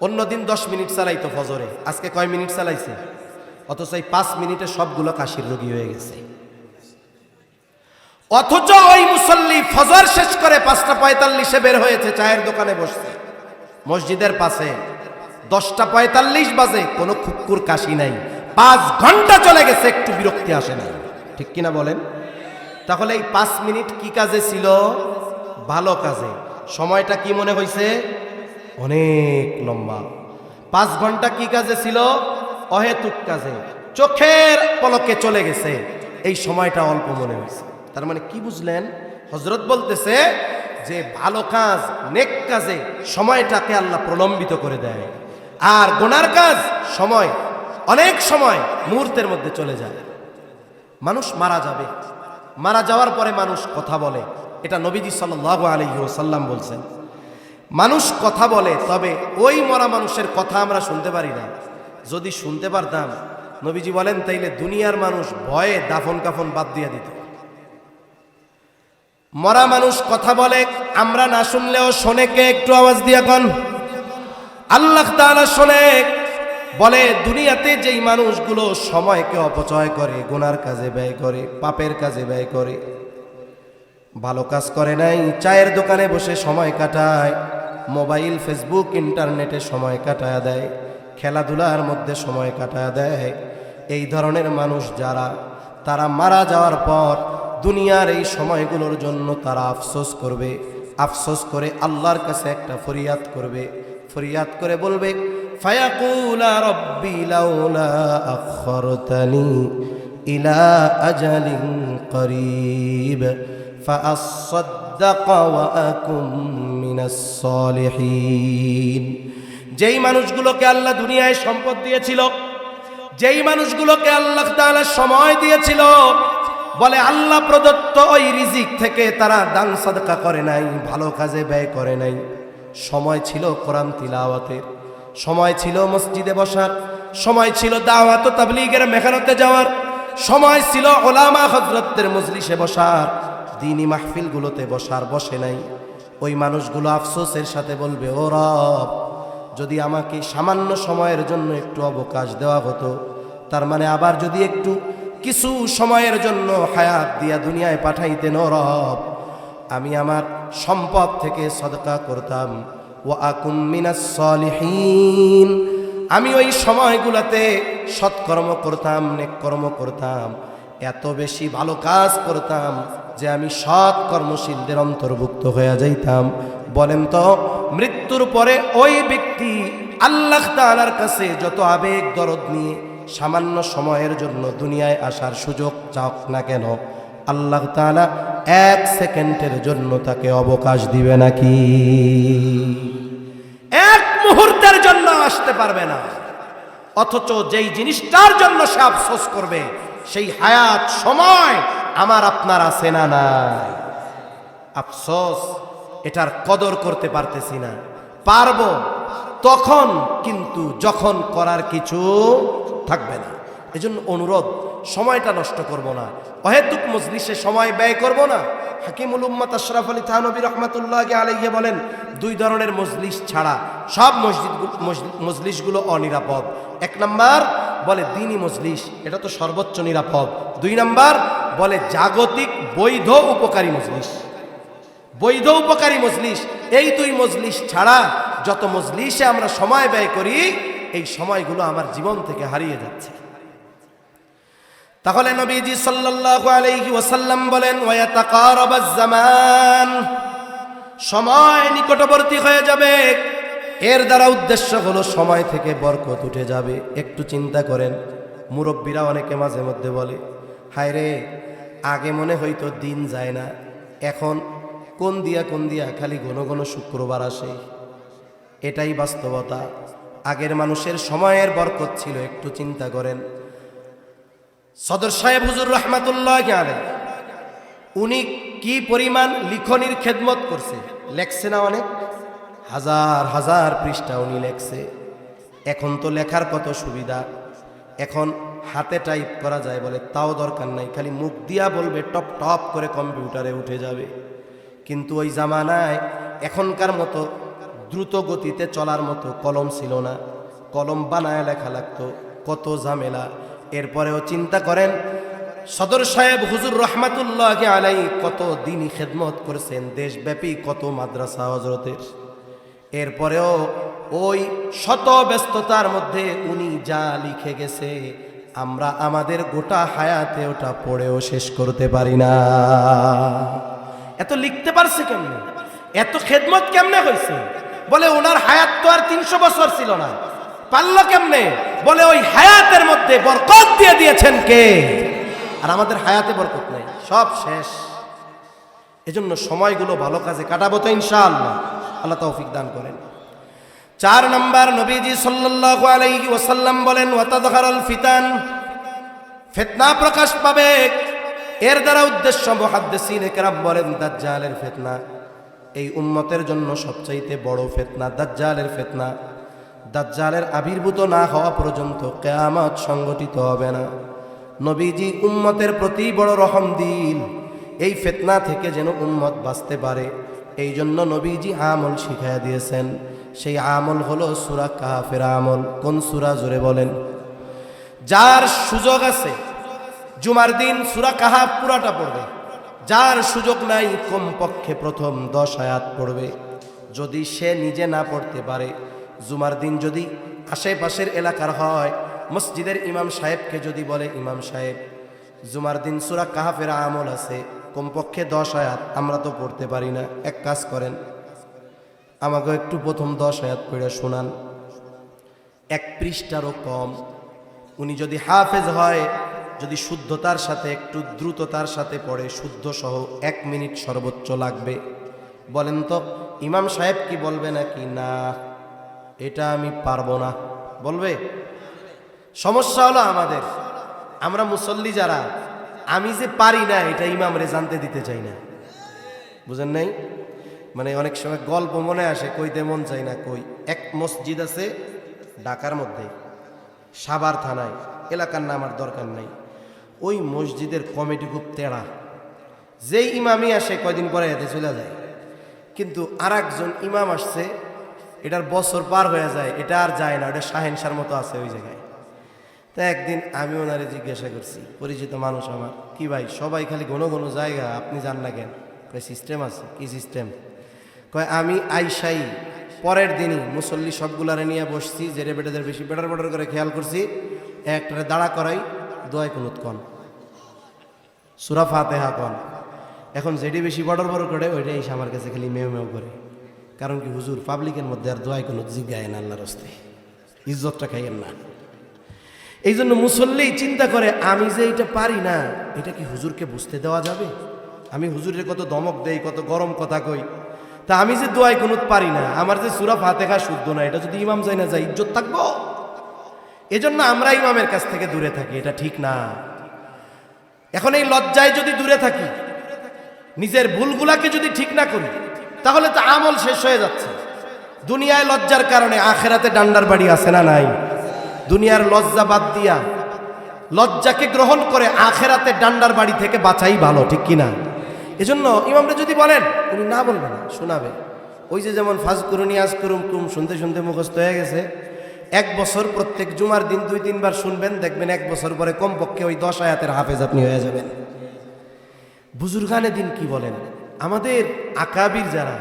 অন্যদিন 10 মিনিট চালাইতো ফজরে, আজকে কয় মিনিট চালাইছে? অথচ এই 5 মিনিটে সবগুলো কাশির রোগী হয়ে গেছে। অথচ ওই মুসল্লি ফজর শেষ করে 5টা 45-এ বের হয়েছে, চায়ের দোকানে বসছে মসজিদের পাশে, 10টা 45 বাজে, কোনো কুকুর কাশি নাই, 5 ঘন্টা চলে গেছে, একটু বিরক্তি আসে নাই। ঠিক কিনা বলেন? তাহলে এই 5 মিনিট কি কাজে ছিল? ভালো কাজে। সময়টা কি মনে হয়েছে? অনেক লম্বা। 5 ঘন্টা কি কাজে ছিল? অহেতুক কাজে, চোখের পলকে চলে গেছে, এই সময়টা অল্প মনে হয়েছে। তার মানে কি বুঝলেন? হযরত বলতেছে যে ভালো কাজ, নেক কাজে সময়টাকে আল্লাহ প্রলম্বিত করে দেয়, আর গুনার কাজ অনেক সময় মুহূর্তের মধ্যে চলে যায়। মানুষ মারা যাবে, মারা যাওয়ার পরে মানুষ কথা বলে, এটা নবীজি সাল্লাল্লাহু আলাইহি ওয়াসাল্লাম বলছেন। মানুষ কথা বলে, তবে ওই মরা মানুষের কথা আমরা শুনতে পারি না। যদি শুনতে পারতাম, নবীজি বলেন, তাইলে দুনিয়ার মানুষ ভয়ে দাফন কাফন বাদ দিয়ে দিত। মরা মানুষ কথা বলে, আমরা না শুনলেও শোনে কে? একটু আওয়াজ দিয়া কন। আল্লাহ তাআলা শোনে। বলে দুনিয়াতে যেই মানুষগুলো সময়কে অপচয় করে, গুনার কাজে ব্যয় করে, পাপের কাজে ব্যয় করে, ভালো কাজ করে নাই, চায়ের দোকানে বসে সময় কাটায়, মোবাইল, ফেসবুক, ইন্টারনেটে সময় কাটায় দেয়, খেলাধুলার মধ্যে সময় কাটায় দেয়, এই ধরনের মানুষ যারা, তারা মারা যাওয়ার পর দুনিয়ার এই সময়গুলোর জন্য তারা আফসোস করবে। আফসোস করে আল্লাহর কাছে একটা ফরিয়াদ করবে, ফরিয়াদ করে বলবে, ফায়াকুলা রব্বি লাউলা আখরতানি ইলা আজালিন করিব ফাআসসাদ্দাক ওয়া আকুম মিনাস সালিহিন। যেই মানুষগুলোকে আল্লাহ দুনিয়ায় সম্পদ দিয়েছিল, যেই মানুষগুলোকে আল্লাহ তাআলা সময় দিয়েছিল, বলে আল্লাহ প্রদত্ত ওই রিজিক থেকে তারা দান সাদকা করে নাই, ভালো কাজে ব্যয় করে নাই। সময় ছিল কোরআন তিলাওয়াতের, সময় ছিল মসজিদে বসার, সময় ছিল দাওয়াত ও তাবলীগের মেহনতে যাওয়ার, সময় ছিল উলামা হযরতদের মজলিসে বসার, দ্বীনি মাহফিলগুলোতে বসার, বসে নাই। ওই মানুষগুলো আফসোসের সাথে বলবে, ও রব, যদি আমাকে সামান্য সময়ের জন্য একটু অবকাশ দেওয়া হতো, তার মানে আবার যদি একটু কিছু সময়ের জন্য হায়াত দিয়া দুনিয়ায় পাঠাইতেন, ও রব, আমি আমার সম্পদ থেকে সদকা করতাম, ওয়া আকুম মিনাস সালিহিন, আমি ওই সময়গুলোতে সৎকর্ম করতাম, নেক কর্ম করতাম, এত বেশি ভালো কাজ করতাম যে আমি সৎ কর্মশীলদের অন্তর্ভুক্ত হয়ে যাইতাম। বলেন তো, মৃত্যুর পরে ওই ব্যক্তি আল্লাহ তাআলার কাছে যত আবেগ দরদ নিয়ে সামান্য সময়ের জন্য দুনিয়ায় আসার সুযোগ চাক না কেন, আল্লাহ তাআলা এক সেকেন্ডের জন্য তাকে অবকাশ দিবে নাকি? এক মুহূর্তের জন্য আসতে পারবে না। অথচ যেই জিনিসটার জন্য সে আফসোস করবে, সেই হায়াত সময় আমার আপনার আছে না নাই? আফসোস, এটার কদর করতে পারতেছি না। পারবো তখন, কিন্তু যখন করার কিছু থাকবে না। এজন্য অনুরোধ, সময়টা নষ্ট করব না, অহেতুক মজলিসে সময় ব্যয় করব না। হাকিমুল উম্মাত আশরাফ আলী থানভী রহমাতুল্লাহি আলাইহি বলেন, দুই ধরনের মজলিস ছাড়া সব মজলিসগুলো অনিরাপদ। এক নাম্বার বলে দ্বীনি মজলিস, এটা তো সর্বোচ্চ নিরাপদ। দুই নাম্বার বলে জাগতিক বৈধ উপকারী মজলিস। বৈধ উপকারী মজলিস, এই দুই মজলিস ছাড়া যত মজলিসে আমরা সময় ব্যয় করি, এই সময়গুলো আমার জীবন থেকে হারিয়ে যাচ্ছে। তাহলে নবীজি সাল্লাল্লাহু আলাইহি ওয়াসাল্লাম বলেন, ওয়ায়াতাকারাবাজ জামান, সময় নিকটবর্তী হয়ে যাবে। এর দ্বারা উদ্দেশ্য হলো সময় থেকে বরকত উঠে যাবে। একটু চিন্তা করেন, মুরব্বীরা অনেকে মাঝে মধ্যে বলে, হায় রে, আগে মনে হইতো দিন যায় না, এখন কোন দিয়া খালি ঘন ঘন শুক্রবার আসে। এটাই বাস্তবতা। আগের মানুষের সময়ের বরকত ছিল। একটু চিন্তা করেন, সদর সাহেব হুজুর রহমাতুল্লাহি আলাইহি, উনি কি পরিমাণ লিখনির খেদমত করছে, লেখছে না? অনেক হাজার হাজার পৃষ্ঠা উনি লেখছে। এখন তো লেখার কত সুবিধা, এখন হাতে টাইপ করা যায়, বলে তাও দরকার নাই, খালি মুখ দিয়া বলবে, টপ টপ করে কম্পিউটারে উঠে যাবে। কিন্তু ওই জামানায় এখনকার মতো দ্রুত গতিতে চলার মতো কলম ছিল না, কলম বানায় লেখা লাগতো, কত ঝামেলা। এরপরেও চিন্তা করেন, সদর সাহেব হুজুর রহমাতুল্লাহি আলাইহি কত দিনই খেদমত করেছেন, দেশব্যাপী কত মাদ্রাসা হযরতের। এরপরেও ওই শত ব্যস্ততার মধ্যে উনি যা লিখে গেছে, আমরা আমাদের গোটা হায়াতে ওটা পড়েও শেষ করতে পারি না। এত লিখতে পারছে কেমনে? এত খেদমত কেমনে হয়েছে? বলে ওনার হায়াত তো আর 300 বছর ছিল না, পারলো কেমনে? বলে ওই হায়াতের মধ্যে বরকত দিয়ে দিয়েছেন কে? আর আমাদের হায়াতে বরকত নেই, সব শেষ। এজন্য সময়গুলো ভালো কাজে কাটাবো তো ইনশাআল্লাহ। আল্লাহ তৌফিক দান করেন। 4 নাম্বার, নবীজি সাল্লাল্লাহু আলাইহি ওয়াসাল্লাম বলেন, ওয়াতাযহারাল ফিতান, ফিতনা প্রকাশ পাবে। এর দ্বারা উদ্দেশ্য মুহাদ্দিসিনে কেরাম বলেন, দাজ্জালের ফিতনা। এই উম্মতের জন্য সবচাইতে বড় ফিতনা দাজ্জালের ফিতনা। দাজ্জালের আবির্ভূত না হওয়া পর্যন্ত কিয়ামত সংগঠিত হবে না। নবীজি উম্মতের প্রতি বড় রহম দিল, এই ফিতনা থেকে যেন উম্মত বাঁচতে পারে। এই জন্য নবীজি আমল শিখাইয়া দিয়েছেন। সেই আমল হলো সূরা কাহফের আমল। কোন সূরা? জোরে বলেন। যার সুযোগ আছে জুমার দিন সূরা কাহফ পুরাটা পড়বে, যার সুযোগ নাই কমপক্ষে প্রথম 10 আয়াত পড়বে। যদি সে নিজে না পড়তে পারে, জুমার দিন যদি আশেপাশের এলাকার হয়, মসজিদের ইমাম সাহেবকে যদি বলে, ইমাম সাহেব জুমার দিন সূরা কাহাফের আমল আছে, কমপক্ষে 10 আয়াত, আমরা তো পড়তে পারি না, এক কাজ করেন আমাকে একটু প্রথম 10 আয়াত পড়ে শোনান, 1 পৃষ্ঠারও কম। উনি যদি হাফেজ হয়, যদি শুদ্ধতার সাথে একটু দ্রুততার সাথে পড়ে, শুদ্ধ সহ 1 মিনিট সর্বোচ্চ লাগবে। বলেন তো ইমাম সাহেব কি বলবে নাকি না এটা আমি পারবো না? বলবে। সমস্যা হলো আমাদের, আমরা মুসল্লি যারা, আমি যে পারি না এটা ইমামরে জানতে দিতে চাই না। বুঝেন নাই? মানে অনেক সময় গল্প মনে আসে, কইতে মন চাই না কই। এক মসজিদ আছে ঢাকার মধ্যে, সাভার থানায়, এলাকার নাম আর দরকার নাই। ওই মসজিদের কমিটি খুব তেড়া, যেই ইমামই আসে কয়দিন পরে এতে চলে যায়। কিন্তু আর একজন ইমাম আসছে, এটার বছর পার হয়ে যায়, এটা আর যায় না, ওটা শাহেনশার মতো আছে ওই জায়গায়। তা একদিন আমি ওনারে জিজ্ঞাসা করছি, পরিচিত মানুষ আমার, কি ভাই সবাই খালি ঘন ঘন জায়গা, আপনি যান না কেন? কয় সিস্টেম আছে। কি সিস্টেম? কয় আমি আইসাই পরের দিনই মুসল্লি সবগুলারে নিয়ে বসছি, যে বেটাদের বেশি বেটার বেটার করে খেয়াল করছি, একটারে দাঁড়া করাই, দোয়ায় কুনুত কন, সূরা ফাতিহা কন। এখন যেটি বেশি বড় বড় করে ওইটাই এসে আমার কাছে খালি মেও মেও করে। কারণ কি হুজুর, পাবলিকের মধ্যে আর দোয়ায় কুনুত জিগায় না, আল্লাহর রাস্তে ইজ্জতটা খাইয়েন না। এই জন্য মুসল্লি চিন্তা করে, আমি যে এটা পারি না, এটা কি হুজুরকে বুঝতে দেওয়া যাবে? আমি হুজুরের কত ধমক দেই, কত গরম কথা কই, তা আমি যে দোয়ায় কুনুত পারি না, আমার যে সূরা ফাতিহা শুদ্ধ না, এটা যদি ইমাম যায় না যায়, ইজ্জত থাকবো? এজন্য আমরা ইমামের কাছ থেকে দূরে থাকি, এটা ঠিক না। এখন এই লজ্জায় যদি দূরে থাকি, নিজের ভুলগুলাকে যদি ঠিক না করি, তাহলে তো আমল শেষ হয়ে যাচ্ছে। দুনিয়ায় লজ্জার কারণে আখেরাতে ডান্ডার বাড়ি আছে না নাই? দুনিয়ার লজ্জা বাদ দিয়া লজ্জাকে গ্রহণ করে আখেরাতে ডান্ডার বাড়ি থেকে বাঁচাই ভালো, ঠিক কিনা? এজন্য ইমামরা যদি বলেন, উনি না বলবে না, শোনাবে। ওই যে যেমন ফাজকুরুনি আজকুরুম কুম শুনতে শুনতে মুখস্থ হয়ে গেছে, 1 বছর প্রত্যেক জুমার দিন 2-3 বার শুনবেন, দেখবেন 1 বছর পরে কমপক্ষে ওই 10 আয়াতের হাফেজ আপনি হয়ে যাবেন। বুজুর্গানে দিন কি বলেন, আমাদের আকাবির যারা,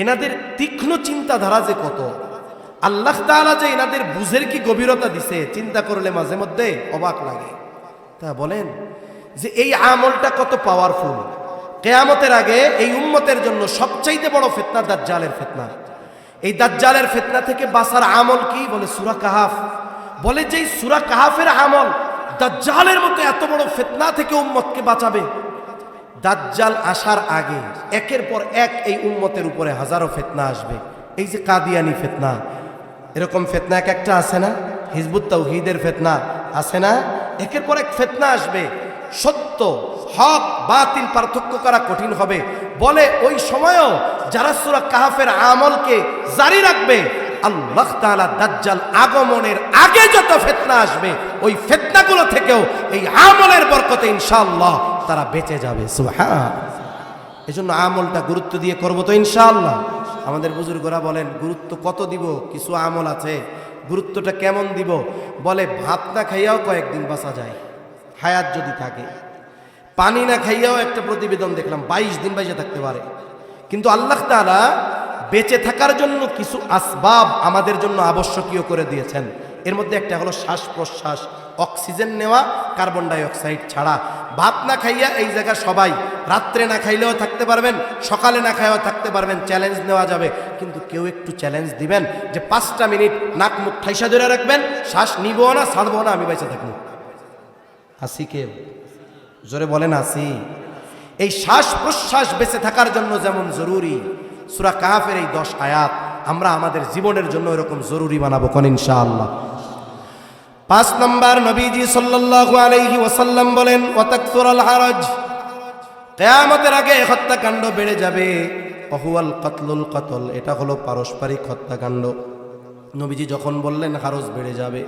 এনাদের তীক্ষ্ণ চিন্তাধারা যে কত, আল্লাহ তাআলা যে এনাদের বুঝের কি গভীরতা দিছে, চিন্তা করলে মাঝে মধ্যে অবাক লাগে। তা বলেন যে এই আমলটা কত পাওয়ারফুল। কিয়ামতের আগে এই উম্মতের জন্য সবচাইতে বড় ফিতনা দাজ্জালের ফিতনা। এই দাজ্জালের ফিতনা থেকে বাঁচার আমল কি? বলে সূরা কাহাফ। বলে যে সূরা কাহাফের আমল দাজ্জালের মতো এত বড় ফিতনা থেকে উম্মতকে বাঁচাবে। দাজ্জাল আসার আগে একের পর এক এই উম্মতের উপরে হাজারো ফিতনা আসবে। এই যে কাদিয়ানি ফিতনা, এরকম ফিতনা এক একটা আছে না? হিজবুত তাওহীদের ফিতনা আছে না? একের পর এক ফিতনা আসবে, সত্য হক বাতিল পার্থক্য করা কঠিন হবে। বলে ওই সময়ও যারা সূরা কাহাফের আমলকে জারি রাখবে, আল্লাহ তাআলা দাজ্জাল আগমনের আগে যত ফিতনা আসবে, ওই ফিতনাগুলো থেকেও এই আমলের বরকতে ইনশাআল্লাহ তারা বেঁচে যাবে। সুবহান। এজন্য আমলটা গুরুত্ব দিয়ে করব তো ইনশাআল্লাহ। আমাদের বুজুর্গরা বলেন, গুরুত্ব কত দিব? কিছু আমল আছে, গুরুত্বটা কেমন দিব? বলে ভাত না খাইয়াও কয়েকদিন বাঁচা যায়, হায়াত যদি থাকে। পানি না খাইয়াও একটা প্রতিবেদন দেখলাম 22 দিন বেঁচে থাকতে পারে। কিন্তু আল্লাহ তাআলা বেঁচে থাকার জন্য কিছু আসবাব আমাদের জন্য আবশ্যকীয় করে দিয়েছেন। এর মধ্যে একটা হলো শ্বাস প্রশ্বাস, অক্সিজেন নেওয়া, কার্বন ডাই অক্সাইড ছাড়া। ভাত না খাইয়া এই জায়গায় সবাই রাত্রে না খাইলেও থাকতে পারবেন, সকালে না খাইলেও থাকতে পারবেন, চ্যালেঞ্জ নেওয়া যাবে। কিন্তু কেউ একটু চ্যালেঞ্জ দিবেন যে 5টা মিনিট নাক মুখ ঠাইসা ধরে রাখবেন, শ্বাস নিব না ছাড়বো না, আমি বেঁচে থাকবো। আসি কেউ? জোরে বলেন আসি। এই শ্বাস প্রশ্বাস বেঁচে থাকার জন্য যেমন জরুরি, সূরা কাহাফের এই 10 আয়াত আমরা আমাদের জীবনের জন্য এরকম জরুরি বানাবো কোন ইনশাআল্লাহ। 5 নম্বর, নবীজি সাল্লাল্লাহু আলাইহি ওয়াসাল্লাম বলেন, ওয়াতাকসুরাল হারাজ, কিয়ামতের আগে হত্যাকাণ্ড বেড়ে যাবে। ওহুয়াল কাতলুল কতল, এটা হলো পারস্পরিক হত্যাকাণ্ড। নবীজি যখন বললেন হারজ বেড়ে যাবে,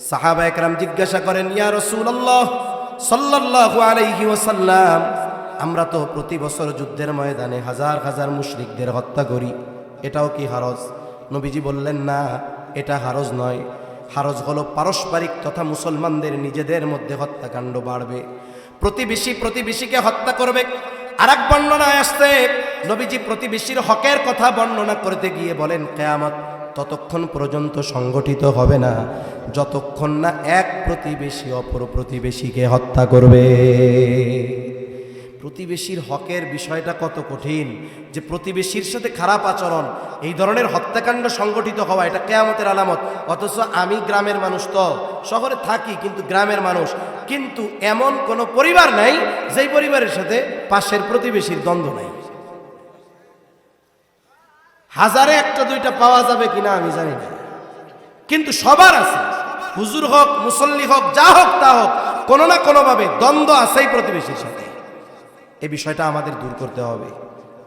সাহাবা একরাম জিজ্ঞাসা করেন, ইয়া রাসূলুল্লাহ সাল্লাল্লাহু আলাইহি ওয়াসাল্লাম, আমরা তো প্রতি বছর যুদ্ধের ময়দানে হাজার হাজার মুশরিকদের হত্যা করি, এটাও কি হারজ? নবীজি বললেন, না, এটা হারজ নয়। হারজ হলো পারস্পরিক তথা মুসলমানদের নিজেদের মধ্যে হত্যাকাণ্ড বাড়বে। প্রতিবেশী প্রতিবেশীকে হত্যা করবে, আরেক বর্ণনায় আসছে নবীজি প্রতিবেশীর হকের কথা বর্ণনা করতে গিয়ে বলেন, কিয়ামত ততক্ষণ পর্যন্ত সংগঠিত হবে না যতক্ষণ না এক প্রতিবেশী অপর প্রতিবেশীকে হত্যা করবে। প্রতিবেশীর হকের বিষয়টা কত কঠিন, যে প্রতিবেশীর সাথে খারাপ আচরণ, এই ধরনের হত্যাকাণ্ড সংগঠিত হওয়া, এটা কিয়ামতের আলামত। অথচ আমি গ্রামের মানুষ, তো শহরে থাকি কিন্তু গ্রামের মানুষ, কিন্তু এমন কোনো পরিবার নাই যেই পরিবারের সাথে পাশের প্রতিবেশীর দ্বন্দ্ব নাই। হাজারে একটা দুইটা পাওয়া যাবে কিনা আমি জানি না, কিন্তু সবার আছে। হুজুর হোক, মুসল্লি হোক, যা হোক তা হোক, কোনো না কোনোভাবে দ্বন্দ্ব আছেই প্রতিবেশীর সাথে। এই বিষয়টা আমাদের দূর করতে হবে।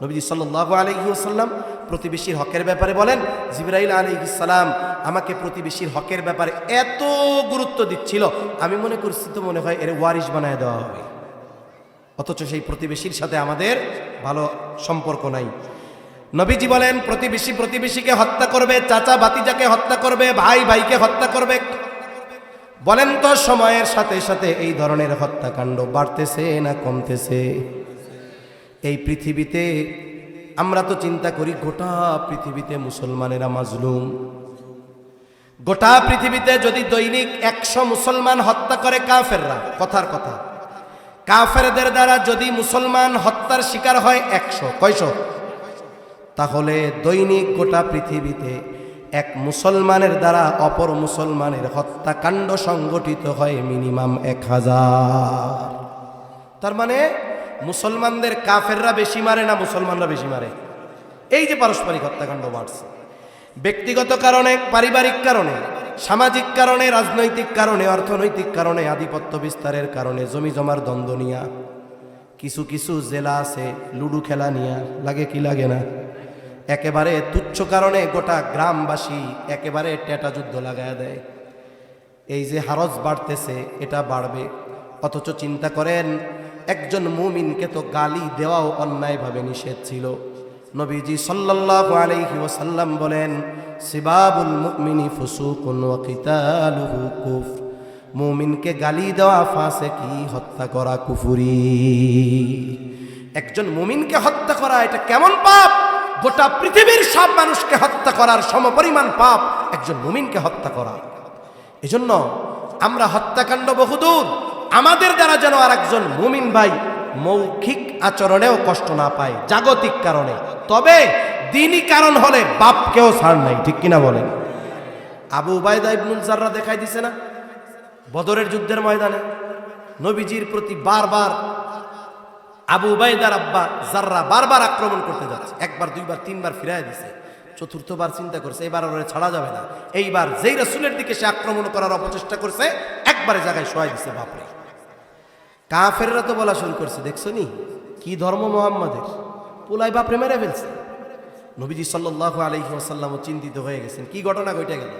নবীজি সাল্লাল্লাহু আলাইহি ওয়াসাল্লাম প্রতিবেশীর হকের ব্যাপারে বলেন, জিবরাইল আলাইহিস সালাম আমাকে প্রতিবেশীর হকের ব্যাপারে এত গুরুত্ব দিচ্ছিল, আমি মনে করছি তো মনে হয় এর ওয়ারিশ বানায় দেওয়া হবে, অথচ সেই প্রতিবেশীর সাথে আমাদের ভালো সম্পর্ক নাই। নবীজি বলেন, প্রতিবেশী প্রতিবেশীকে হত্যা করবে, চাচা ভাতিজাকে হত্যা করবে, ভাই ভাইকে হত্যা করবে। বলেন তো সময়ের সাথে সাথে এই ধরনের হত্যাকাণ্ড বাড়তেছে না কমতেছে? এই পৃথিবীতে আমরা তো চিন্তা করি গোটা পৃথিবীতে মুসলমানেরা মাজলুম। গোটা পৃথিবীতে যদি দৈনিক 100 মুসলমান হত্যা করে কাফেররা, কথার কথা, কাফেরদের দ্বারা যদি মুসলমান হত্যার শিকার হয় 100, কয়শো? তাহলে দৈনিক গোটা পৃথিবীতে এক মুসলমানের দ্বারা অপর মুসলমানের হত্যাকাণ্ড সংগঠিত হয় মিনিমাম 1000। তার মানে মুসলমানদের কাফেররা বেশি মারে না মুসলমানরা বেশি মারে? এই যে পারস্পরিক হত্যাকাণ্ড বাড়ছে, ব্যক্তিগত কারণে, পারিবারিক কারণে, সামাজিক কারণে, রাজনৈতিক কারণে, অর্থনৈতিক কারণে, আধিপত্য বিস্তারের কারণে, জমি জমার দ্বন্দ্ব নিয়া, কিছু কিছু জেলা আছে লুডু খেলা নিয়া, লাগে কি লাগে না? একেবারে তুচ্ছ কারণে গোটা গ্রামবাসী একেবারে টেটা যুদ্ধ লাগায় দেয়। এই যে হারজ বাড়তেছে, এটা বাড়বে। অথচ চিন্তা করেন, একজন মুমিনকে তো গালি দেওয়াও অন্যায়ভাবে নিষেধ ছিল। নবীজি সাল্লাল্লাহু আলাইহি ওয়াসাল্লাম বলেন, সিবাবুল মুমিনি ফুসুকুন ওয়া কিতালুহু কুফর। মুমিনকে গালি দেওয়া ফাসিকি, হত্যা করা কুফরি। একজন মুমিনকে হত্যা করা এটা কেমন পাপ? গোটা পৃথিবীর সব মানুষকে হত্যা করার সমপরিমাণ পাপ একজন মুমিনকে হত্যা করা। এজন্য আমরা হত্যাকাণ্ড বহুদূর, আমাদের দ্বারা যেন আর একজন মুমিন ভাই মৌখিক আচরণেও কষ্ট না পায়, জাগতিক কারণে। তবে দিনী কারণ হলে বাপকেও ছাড় নাই, ঠিক কিনা বলেন? আবু উবাইদা ইবনুল জাররা দেখাই দিছে না বদরের যুদ্ধের ময়দানে? নবীজির প্রতি বারবার আবু উবাইদার আব্বা জাররা বারবার আক্রমণ করতে যাচ্ছে, একবার দুইবার তিনবার ফিরাই দিছে। চতুর্থবার চিন্তা করছে এবার ওরে ছাড়া যাবে না। এইবার যেই রাসূলের দিকে সে আক্রমণ করার অপচেষ্টা করছে, একবারে জায়গায় শোয়াই দিছে। বাপরে, কাফেররা তো বলা শুরু করছে, দেখছো নি কি ধর্ম মুহাম্মাদের, পোলাই বাপরে মেরে ফেলছে। নবীজি সাল্লাল্লাহু আলাইহি ওয়াসাল্লাম চিন্তিত হয়ে গেছেন, কি ঘটনা ঘটে গেল।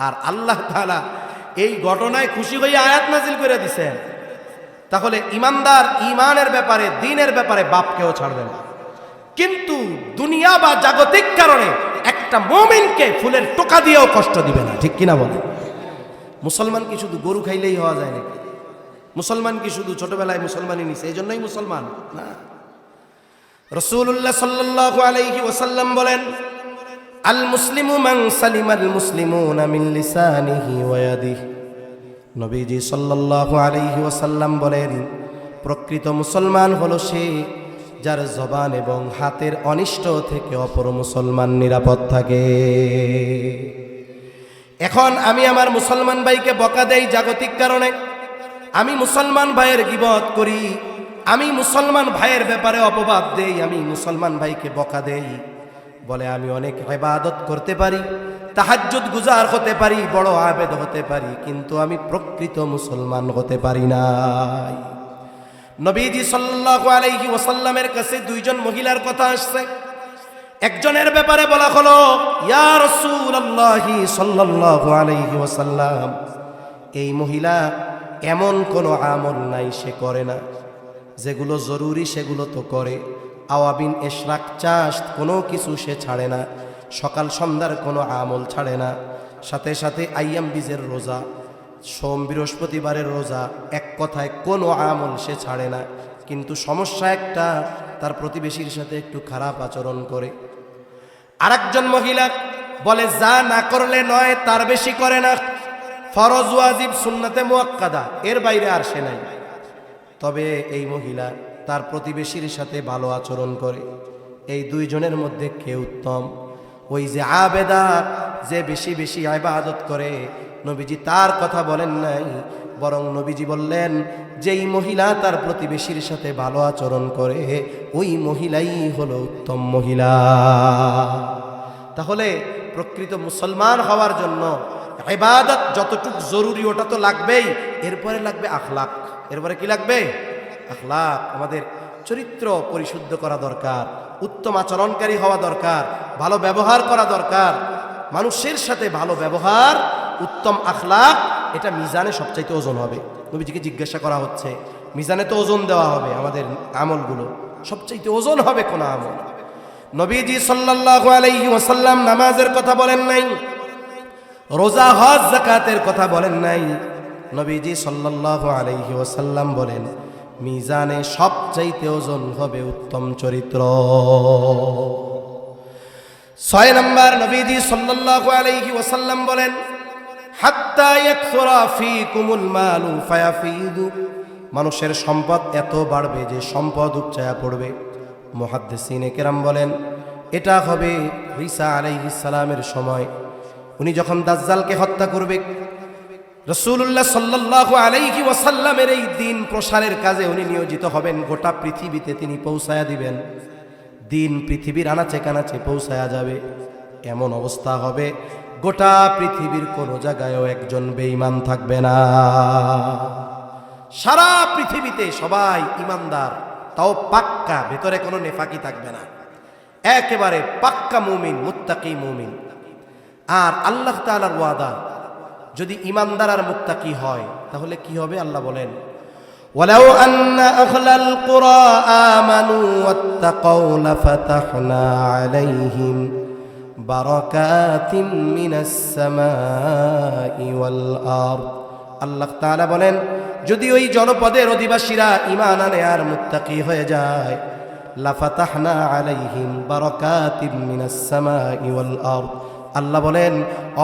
আর আল্লাহ তাআলা এই ঘটনায় খুশি হয়ে আয়াত নাজিল করে দিছেন, তাহলে ইমানদার ইমানের ব্যাপারে, দ্বীনের ব্যাপারে বাপকেও ছাড়বে না। কিন্তু দুনিয়া বা জাগতিক কারণে একটা মুমিনকে ফুলের টোকা দিয়েও কষ্ট দিবে না, ঠিক কিনা বলে? মুসলমান কি শুধু গরু খাইলেই হওয়া যায় নাকি? মুসলমান কি শুধু ছোটবেলায় মুসলমানই নিছে এই জন্যই মুসলমান না? রাসূলুল্লাহ সাল্লাল্লাহু আলাইহি ওয়াসাল্লাম বলেন, আল মুসলিমু মান সালিমাল মুসলিমুনা মিন লিসানিহি ওয়া ইয়াদিহি। নবীজি সাল্লাল্লাহু আলাইহি ওয়াসাল্লাম বলেন, প্রকৃত মুসলমান হলো সে যার জবান এবং হাতের অনিষ্ট থেকে অপর মুসলমান নিরাপদ থাকে। এখন আমি আমার মুসলমান ভাইকে বকা দেই জাগতিক কারণে, আমি মুসলমান ভাইয়ের গীবত করি, আমি মুসলমান ভাইয়ের ব্যাপারে অপবাদ দেই, আমি মুসলমান ভাইকে বকা দেই, বলে আমি অনেক ইবাদত করতে পারি, তাহাজ্জুদ গুজার হতে পারি, বড় আবেদ হতে পারি, কিন্তু আমি প্রকৃত মুসলমান হতে পারি নাই। নবীজি সাল্লাল্লাহু আলাইহি ওয়াসাল্লামের কাছে দুইজন মহিলার কথা আসছে। একজনের ব্যাপারে বলা হলো, ইয়া রাসূলুল্লাহি সাল্লাল্লাহু আলাইহি ওয়াসাল্লাম, এই মহিলা এমন কোনো আমল নাই সে করে না, যেগুলো জরুরি সেগুলো তো করে, আওয়াবিন এশরাক চাষ কোনো কিছু সে ছাড়ে না, সকাল সন্ধ্যার কোনো আমল ছাড়ে না, সাথে সাথে আইয়াম বীজের রোজা, সোম বৃহস্পতিবারের রোজা, এক কথায় কোনো আমল সে ছাড়ে না। কিন্তু সমস্যা একটা, তার প্রতিবেশীর সাথে একটু খারাপ আচরণ করে। আরেকজন মহিলা বলে যা না করলে নয় তার বেশি করে না, ফরজ ওয়াজিব সুন্নাতে মুআক্কাদা এর বাইরে আর সে নাই। তবে এই মহিলা তার প্রতিবেশীর সাথে ভালো আচরণ করে। এই দুইজনের মধ্যে কে উত্তম? ওই যে আবেদা, যে বেশি বেশি ইবাদত করে, নবীজি তার কথা বলেন নাই, বরং নবীজি বললেন যেই মহিলা তার প্রতিবেশীর সাথে ভালো আচরণ করে ওই মহিলাই হলো উত্তম মহিলা। তাহলে প্রকৃত মুসলমান হওয়ার জন্য ইবাদত যতটুকু জরুরি ওটা তো লাগবেই, এরপরে লাগবে আখলাক। এরপরে কি লাগবে? আখলাক। আমাদের চরিত্র পরিশুদ্ধ করা দরকার, উত্তম আচরণকারী হওয়া দরকার, ভালো ব্যবহার করা দরকার। মানুষের সাথে ভালো ব্যবহার, উত্তম আখলাক, এটা মিজানে সবচাইতে ওজন হবে। নবীজিকে জিজ্ঞাসা করা হচ্ছে, মিজানে তো ওজন দেওয়া হবে আমাদের আমলগুলো, সবচাইতে ওজন হবে কোন আমল? নবীজি সাল্লাল্লাহু আলাইহি ওয়াসাল্লাম নামাজের কথা বলেন নাই, রোজা হজ যাকাতের কথা বলেন নাই। নবীজি সাল্লাল্লাহু আলাইহি ওয়াসাল্লাম বলেন মিজানে সবচাইতে ওজন হবে উত্তম চরিত্র। 6 নম্বর, নবীজি সাল্লাল্লাহু আলাইহি ওয়াসাল্লাম বলেন হাত্তা ইয়াকসুরা ফীকুমুল মালু ফায়াফিদু, মানুষের সম্পদ এত বাড়বে যে সম্পদ উপচায়া পড়বে। মুহাদ্দিসিনে কেরাম বলেন এটা হবে ঈসা আলাইহিস সালামের সময়, উনি যখন দাজ্জালকে হত্যা করবে। রাসূলুল্লাহ সাল্লাল্লাহু আলাইহি ওয়াসাল্লামের এই দিন প্রসারের কাজে উনি নিয়োজিত হবেন, গোটা পৃথিবীতে তিনি পৌঁছায়া দিবেন, দিন পৃথিবীর আনাচে কানাচে পৌঁছায়া যাবে। এমন অবস্থা হবে গোটা পৃথিবীর কোনো জায়গায়ও একজন বেঈমান থাকবে না। সারা পৃথিবীতে সবাই ইমানদার, তাও পাক্কা, ভেতরে কোনো নেফাকি থাকবে না, একেবারে পাক্কা মুমিন, মুত্তাকি মুমিন। আর আল্লাহ তাআলার ওয়াদা, যদি ইমানদার আর মুত্তাকি হয় তাহলে কি হবে? আল্লাহ বলেন ওয়ালাউ আন্না আহলাল কুরা আমানু ওয়াত্তাকাউ লাফাতাহনা আলাইহিম বারাকাতিম মিনাস সামাই ওয়াল আরদ। আল্লাহ তাআলা বলেন যদি ওই জনপদের অধিবাসীরা ঈমান আনে আর মুত্তাকি হয়ে যায়, লাফাতাহনা আলাইহিম বারাকাতিম মিনাস সামাই ওয়াল আরদ, আল্লাহ বলেন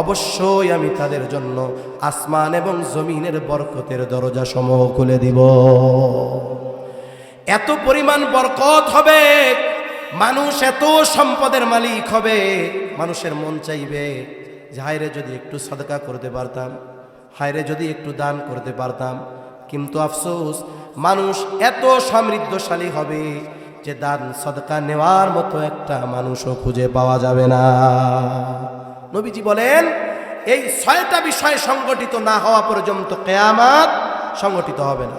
অবশ্যই আমি তাদের জন্য আসমান এবং জমিনের বরকতের দরজা সমূহ খুলে দিব। এত পরিমাণ বরকত হবে, মানুষ এত সম্পদের মালিক হবে, মানুষের মন চাইবে যে হায়রে যদি একটু সাদকা করতে পারতাম, হায়রে যদি একটু দান করতে পারতাম। কিন্তু আফসোস, মানুষ এত সমৃদ্ধশালী হবে যে দান সাদকা নেওয়ার মতো একটা মানুষও খুঁজে পাওয়া যাবে না। নবীজি বলেন এই 6টা বিষয় সংগঠিত না হওয়া পর্যন্ত কিয়ামত সংগঠিত হবে না।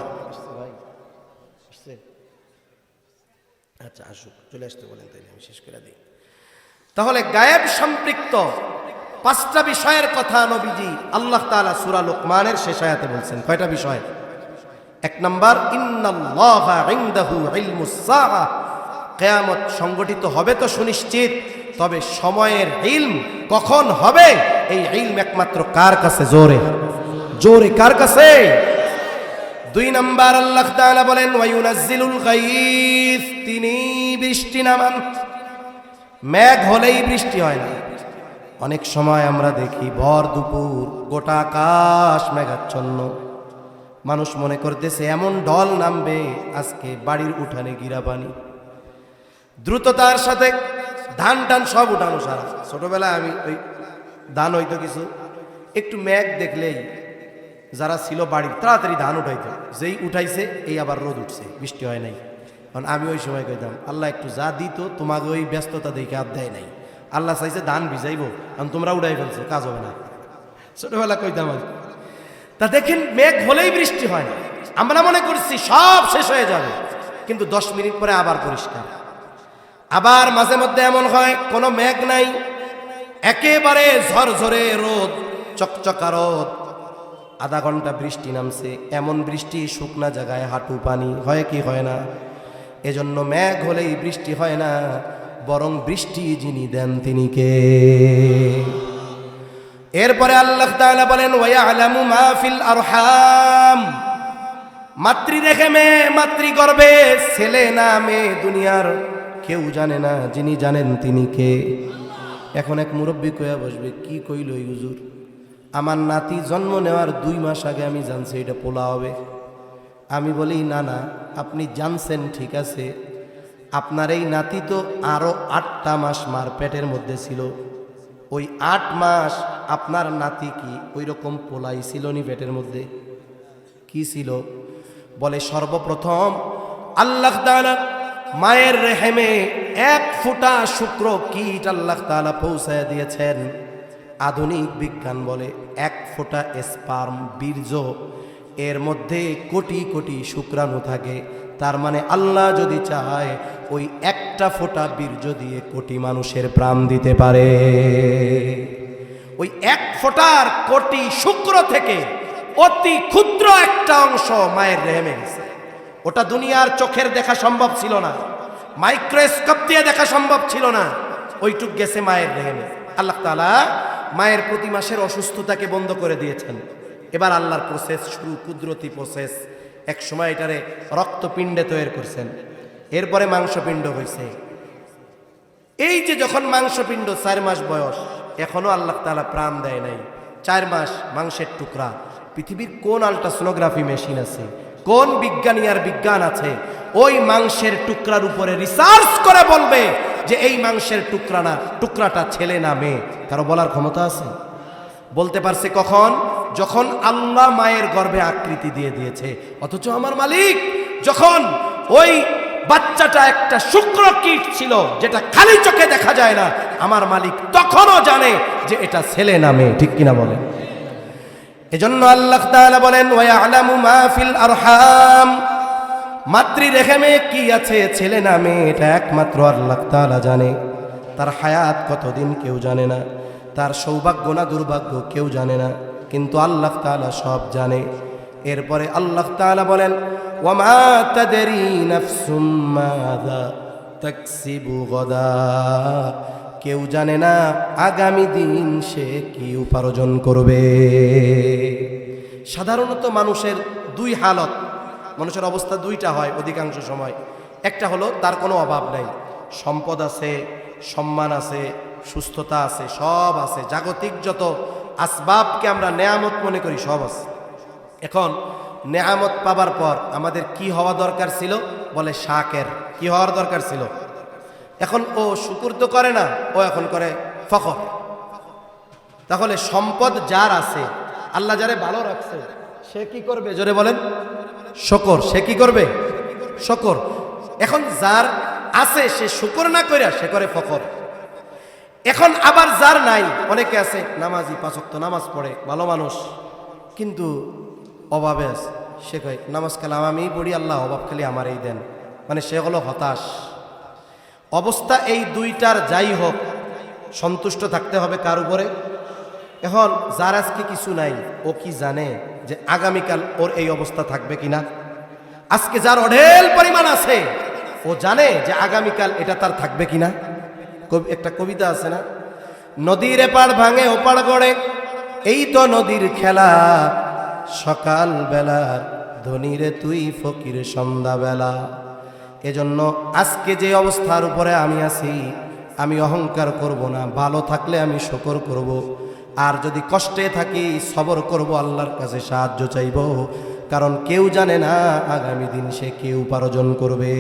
আচ্ছা আসুক, চলে আসতে বলেন, তাইলে আমি শেষ করে দিই। তাহলে গায়েব সম্পৃক্ত 5টা বিষয়ের কথা নবীজি আল্লাহ তাআলা সূরা লুকমানের শেষ আয়াতে বলছেন। কয়টা বিষয়? 1 নাম্বার, ইন্নাল্লাহা ইনদাহু ইলমুস সাআহ, কিয়ামত সংগঠিত হবে তো সুনিশ্চিত, তবে সময়ের ইলম কখন হবে এই ইলম একমাত্র কার কাছে? জোরে জোরে কার কাছে? 2 নাম্বার, আল্লাহ তাআলা বলেন ওয়ায়ুনাজ্জিলুল গায়থ, তিনি বৃষ্টি নামান। মেঘ হলেই বৃষ্টি হয় না। অনেক সময় আমরা দেখি ভর দুপুর গোটা আকাশ মেঘাচ্ছন্ন, মানুষ মনে করতেছে এমন ঢল নামবে আজকে বাড়ির উঠানে গিরা পানি। দ্রুততার সাথে ধান টান সব উঠানো সারা। ছোটবেলায় আমি ওই ধান হইতো কিছু, একটু মেঘ দেখলেই যারা ছিল বাড়ির তাড়াতাড়ি ধান উঠাইতো, যেই উঠাইছে এই আবার রোদ উঠছে, বৃষ্টি হয় নাই। কারণ আমি ওই সময় কইতাম আল্লাহ একটু যা দিত, তোমাকে ওই ব্যস্ততা দেখে আর দেয় নাই, আল্লাহ চাইছে ধান ভিজাইবো, কারণ তোমরা উঠাই ফেলছো, কাজ হবে না। ছোটবেলা কইতাম। তা দেখেন মেঘ হলেই বৃষ্টি হয় না, আমরা মনে করছি সব শেষ হয়ে যাবে, কিন্তু 10 মিনিট পরে আবার পরিষ্কার। আবার মাঝে মধ্যে এমন হয় কোনো মেঘ নাই, একেবারে ঝরঝরে রোদ, চকচকা রোদ, আধা ঘন্টা বৃষ্টি নামছে, এমন বৃষ্টি শুকনা জায়গায় হাঁটু পানি। হয় কি হয় না? এজন্য মেঘ হলেই বৃষ্টি হয় না, বরং বৃষ্টি যিনি দেন তিনি কে? এরপরে আল্লাহ তাআলা বলেন ওয়ায়ালামু মা ফিল আরহাম, মাতৃ রেখে মেয়ে, মাতৃগর্ভে ছেলে না মেয়ে দুনিয়ার কেউ জানে না, যিনি জানেন তিনি কে। এখন এক মুরব্বী কইয়া বসবে, কি কইল এই হুজুর? আমার নাতি জন্ম নেওয়ার 2 মাস আগে আমি জানছি এটা পোলা হবে। আমি বলি না না, আপনি জানছেন ঠিক আছে, আপনার এই নাতি তো আরো 8টা মাস মার পেটের মধ্যে ছিল। ওই 8 মাস আপনার নাতি কি ওই রকম পোলাই ছিল নি পেটের মধ্যে? কি ছিল? বলে সর্বপ্রথম আল্লাহ তাআলা মায়ের রেহেমে 1 ফোঁটা শুক্র কীট আল্লাহ তাআলা পৌঁছায় দিয়েছেন। আধুনিক বিজ্ঞান বলে 1 ফোঁটা স্পার্ম বীর্য, এর মধ্যে কোটি কোটি শুক্রাণু থাকে। তার মানে আল্লাহ যদি চায় ওই 1টা ফোঁটা বীর্য দিয়ে কোটি মানুষের প্রাণ দিতে পারে। ওই 1 ফোঁটার কোটি শুক্র থেকে অতি ক্ষুদ্র একটা অংশ মায়ের রেহেমে গেছে। ওটা দুনিয়ার চোখের দেখা সম্ভব ছিল না, মাইক্রোস্কোপ দিয়ে দেখা সম্ভব ছিল না, ওইটুক গেছে মায়ের রেহেমে। আল্লাহ তাআলা মায়ের প্রতি মাসের অসুস্থতাকে বন্ধ করে দিয়েছেন। এবার আল্লাহর প্রসেস শুরু, কুদরতি প্রসেস। এক সময় এটারে রক্তপিণ্ডে তৈরি করছেন, এরপরে মাংসপিণ্ড হয়েছে। এই যে যখন মাংসপিণ্ড 4 মাস বয়স, এখনো আল্লাহ তাআলা প্রাণ দেয় নাই। 4 মাস মাংসের টুকরা। পৃথিবীর কোন আল্ট্রাসোনোগ্রাফি মেশিন আছে, কোন বিজ্ঞানী আর বিজ্ঞান আছে ওই মাংসের টুকরার উপরে রিসার্চ করে বলবে যে এই মাংসের টুকরাটা ছেলে না মেয়ে? কারো বলার ক্ষমতা আছে? বলতে পারছে কখন? যখন আল্লাহ মায়ের গর্ভে আকৃতি দিয়ে দিয়েছে। অথচ আমার মালিক যখন ওই বাচ্চাটা একটা শুক্র কীট ছিল যেটা খালি চোখে দেখা যায় না, আমার মালিক তখনও জানে যে এটা ছেলে না মেয়ে। ঠিক কিনা বলেন? এজন্য আল্লাহ তাআলা বলেন ওয়ায়ালামু মা ফিল আরহাম, মাতৃ রেহেমে কি আছে ছেলে না মেয়ে এটা একমাত্র আল্লাহ তাআলা জানে। তার হায়াত কতদিন কেউ জানে না, তার সৌভাগ্য না দুর্ভাগ্য কেউ জানে না, কিন্তু আল্লাহ তাআলা সব জানে। এরপরে আল্লাহ তাআলা বলেন ওয়ামা তাদরি নাফসুম মাযা তাকসিবু গাদা, কেউ জানে না আগামী দিন সে কি উপার্জন করবে। সাধারণত মানুষের 2 হালত, মানুষের অবস্থা 2টা হয় অধিকাংশ সময়। একটা হলো তার কোনো অভাব নাই, সম্পদ আছে, সম্মান আছে, সুস্থতা আছে, সব আছে, জাগতিক যত আসবাবকে আমরা নেয়ামত মনে করি সব আছে। এখন নেয়ামত পাবার পর আমাদের কি হওয়া দরকার ছিল? বলে শাকের। কি হওয়ার দরকার ছিল? এখন ও শুকুর তো করে না, ও এখন করে ফখর। তাহলে সম্পদ যার আছে, আল্লাহ যারে ভালো রাখছে, সে কি করবে? জোরে বলেন শুকর। সে কি করবে? শুকর। এখন যার আছে সে শুকর না কইরা সে করে ফখর। এখন আবার যার নাই, অনেকে আছে নামাজি, 5 ওয়াক্ত নামাজ পড়ে, ভালো মানুষ, কিন্তু অভাবে আছে। সে কয় নামাজ কালাম আমি পড়ি, আল্লাহ অভাব খালি আমারই দেন। মানে সে হলো হতাশ। অবস্থা এই 2টার যাই হোক, সন্তুষ্ট থাকতে হবে কার উপরে? এখন যার আজকে কিছু নাই, ও কি জানে যে আগামীকাল ওর এই অবস্থা থাকবে কিনা? আজকে যার অঢেল পরিমাণ আছে, ও জানে যে আগামীকাল এটা তার থাকবে কিনা? একটা কবিতা আছে না, নদীর এপার ভাঙে ওপার গড়ে, এই তো নদীর খেলা, সকাল বেলার ধনীরে তুই ফকির সন্ধ্যাবেলা। এজন্য আজকে যে অবস্থার উপরে আমি আছি, আমি অহংকার করব না, ভালো থাকলে আমি শুকর করব, আর যদি কষ্টে থাকি সবর করব, আল্লাহর কাছে সাহায্য চাইব। কারণ কেউ জানে না আগামী দিন সে কি উপার্জন করবে।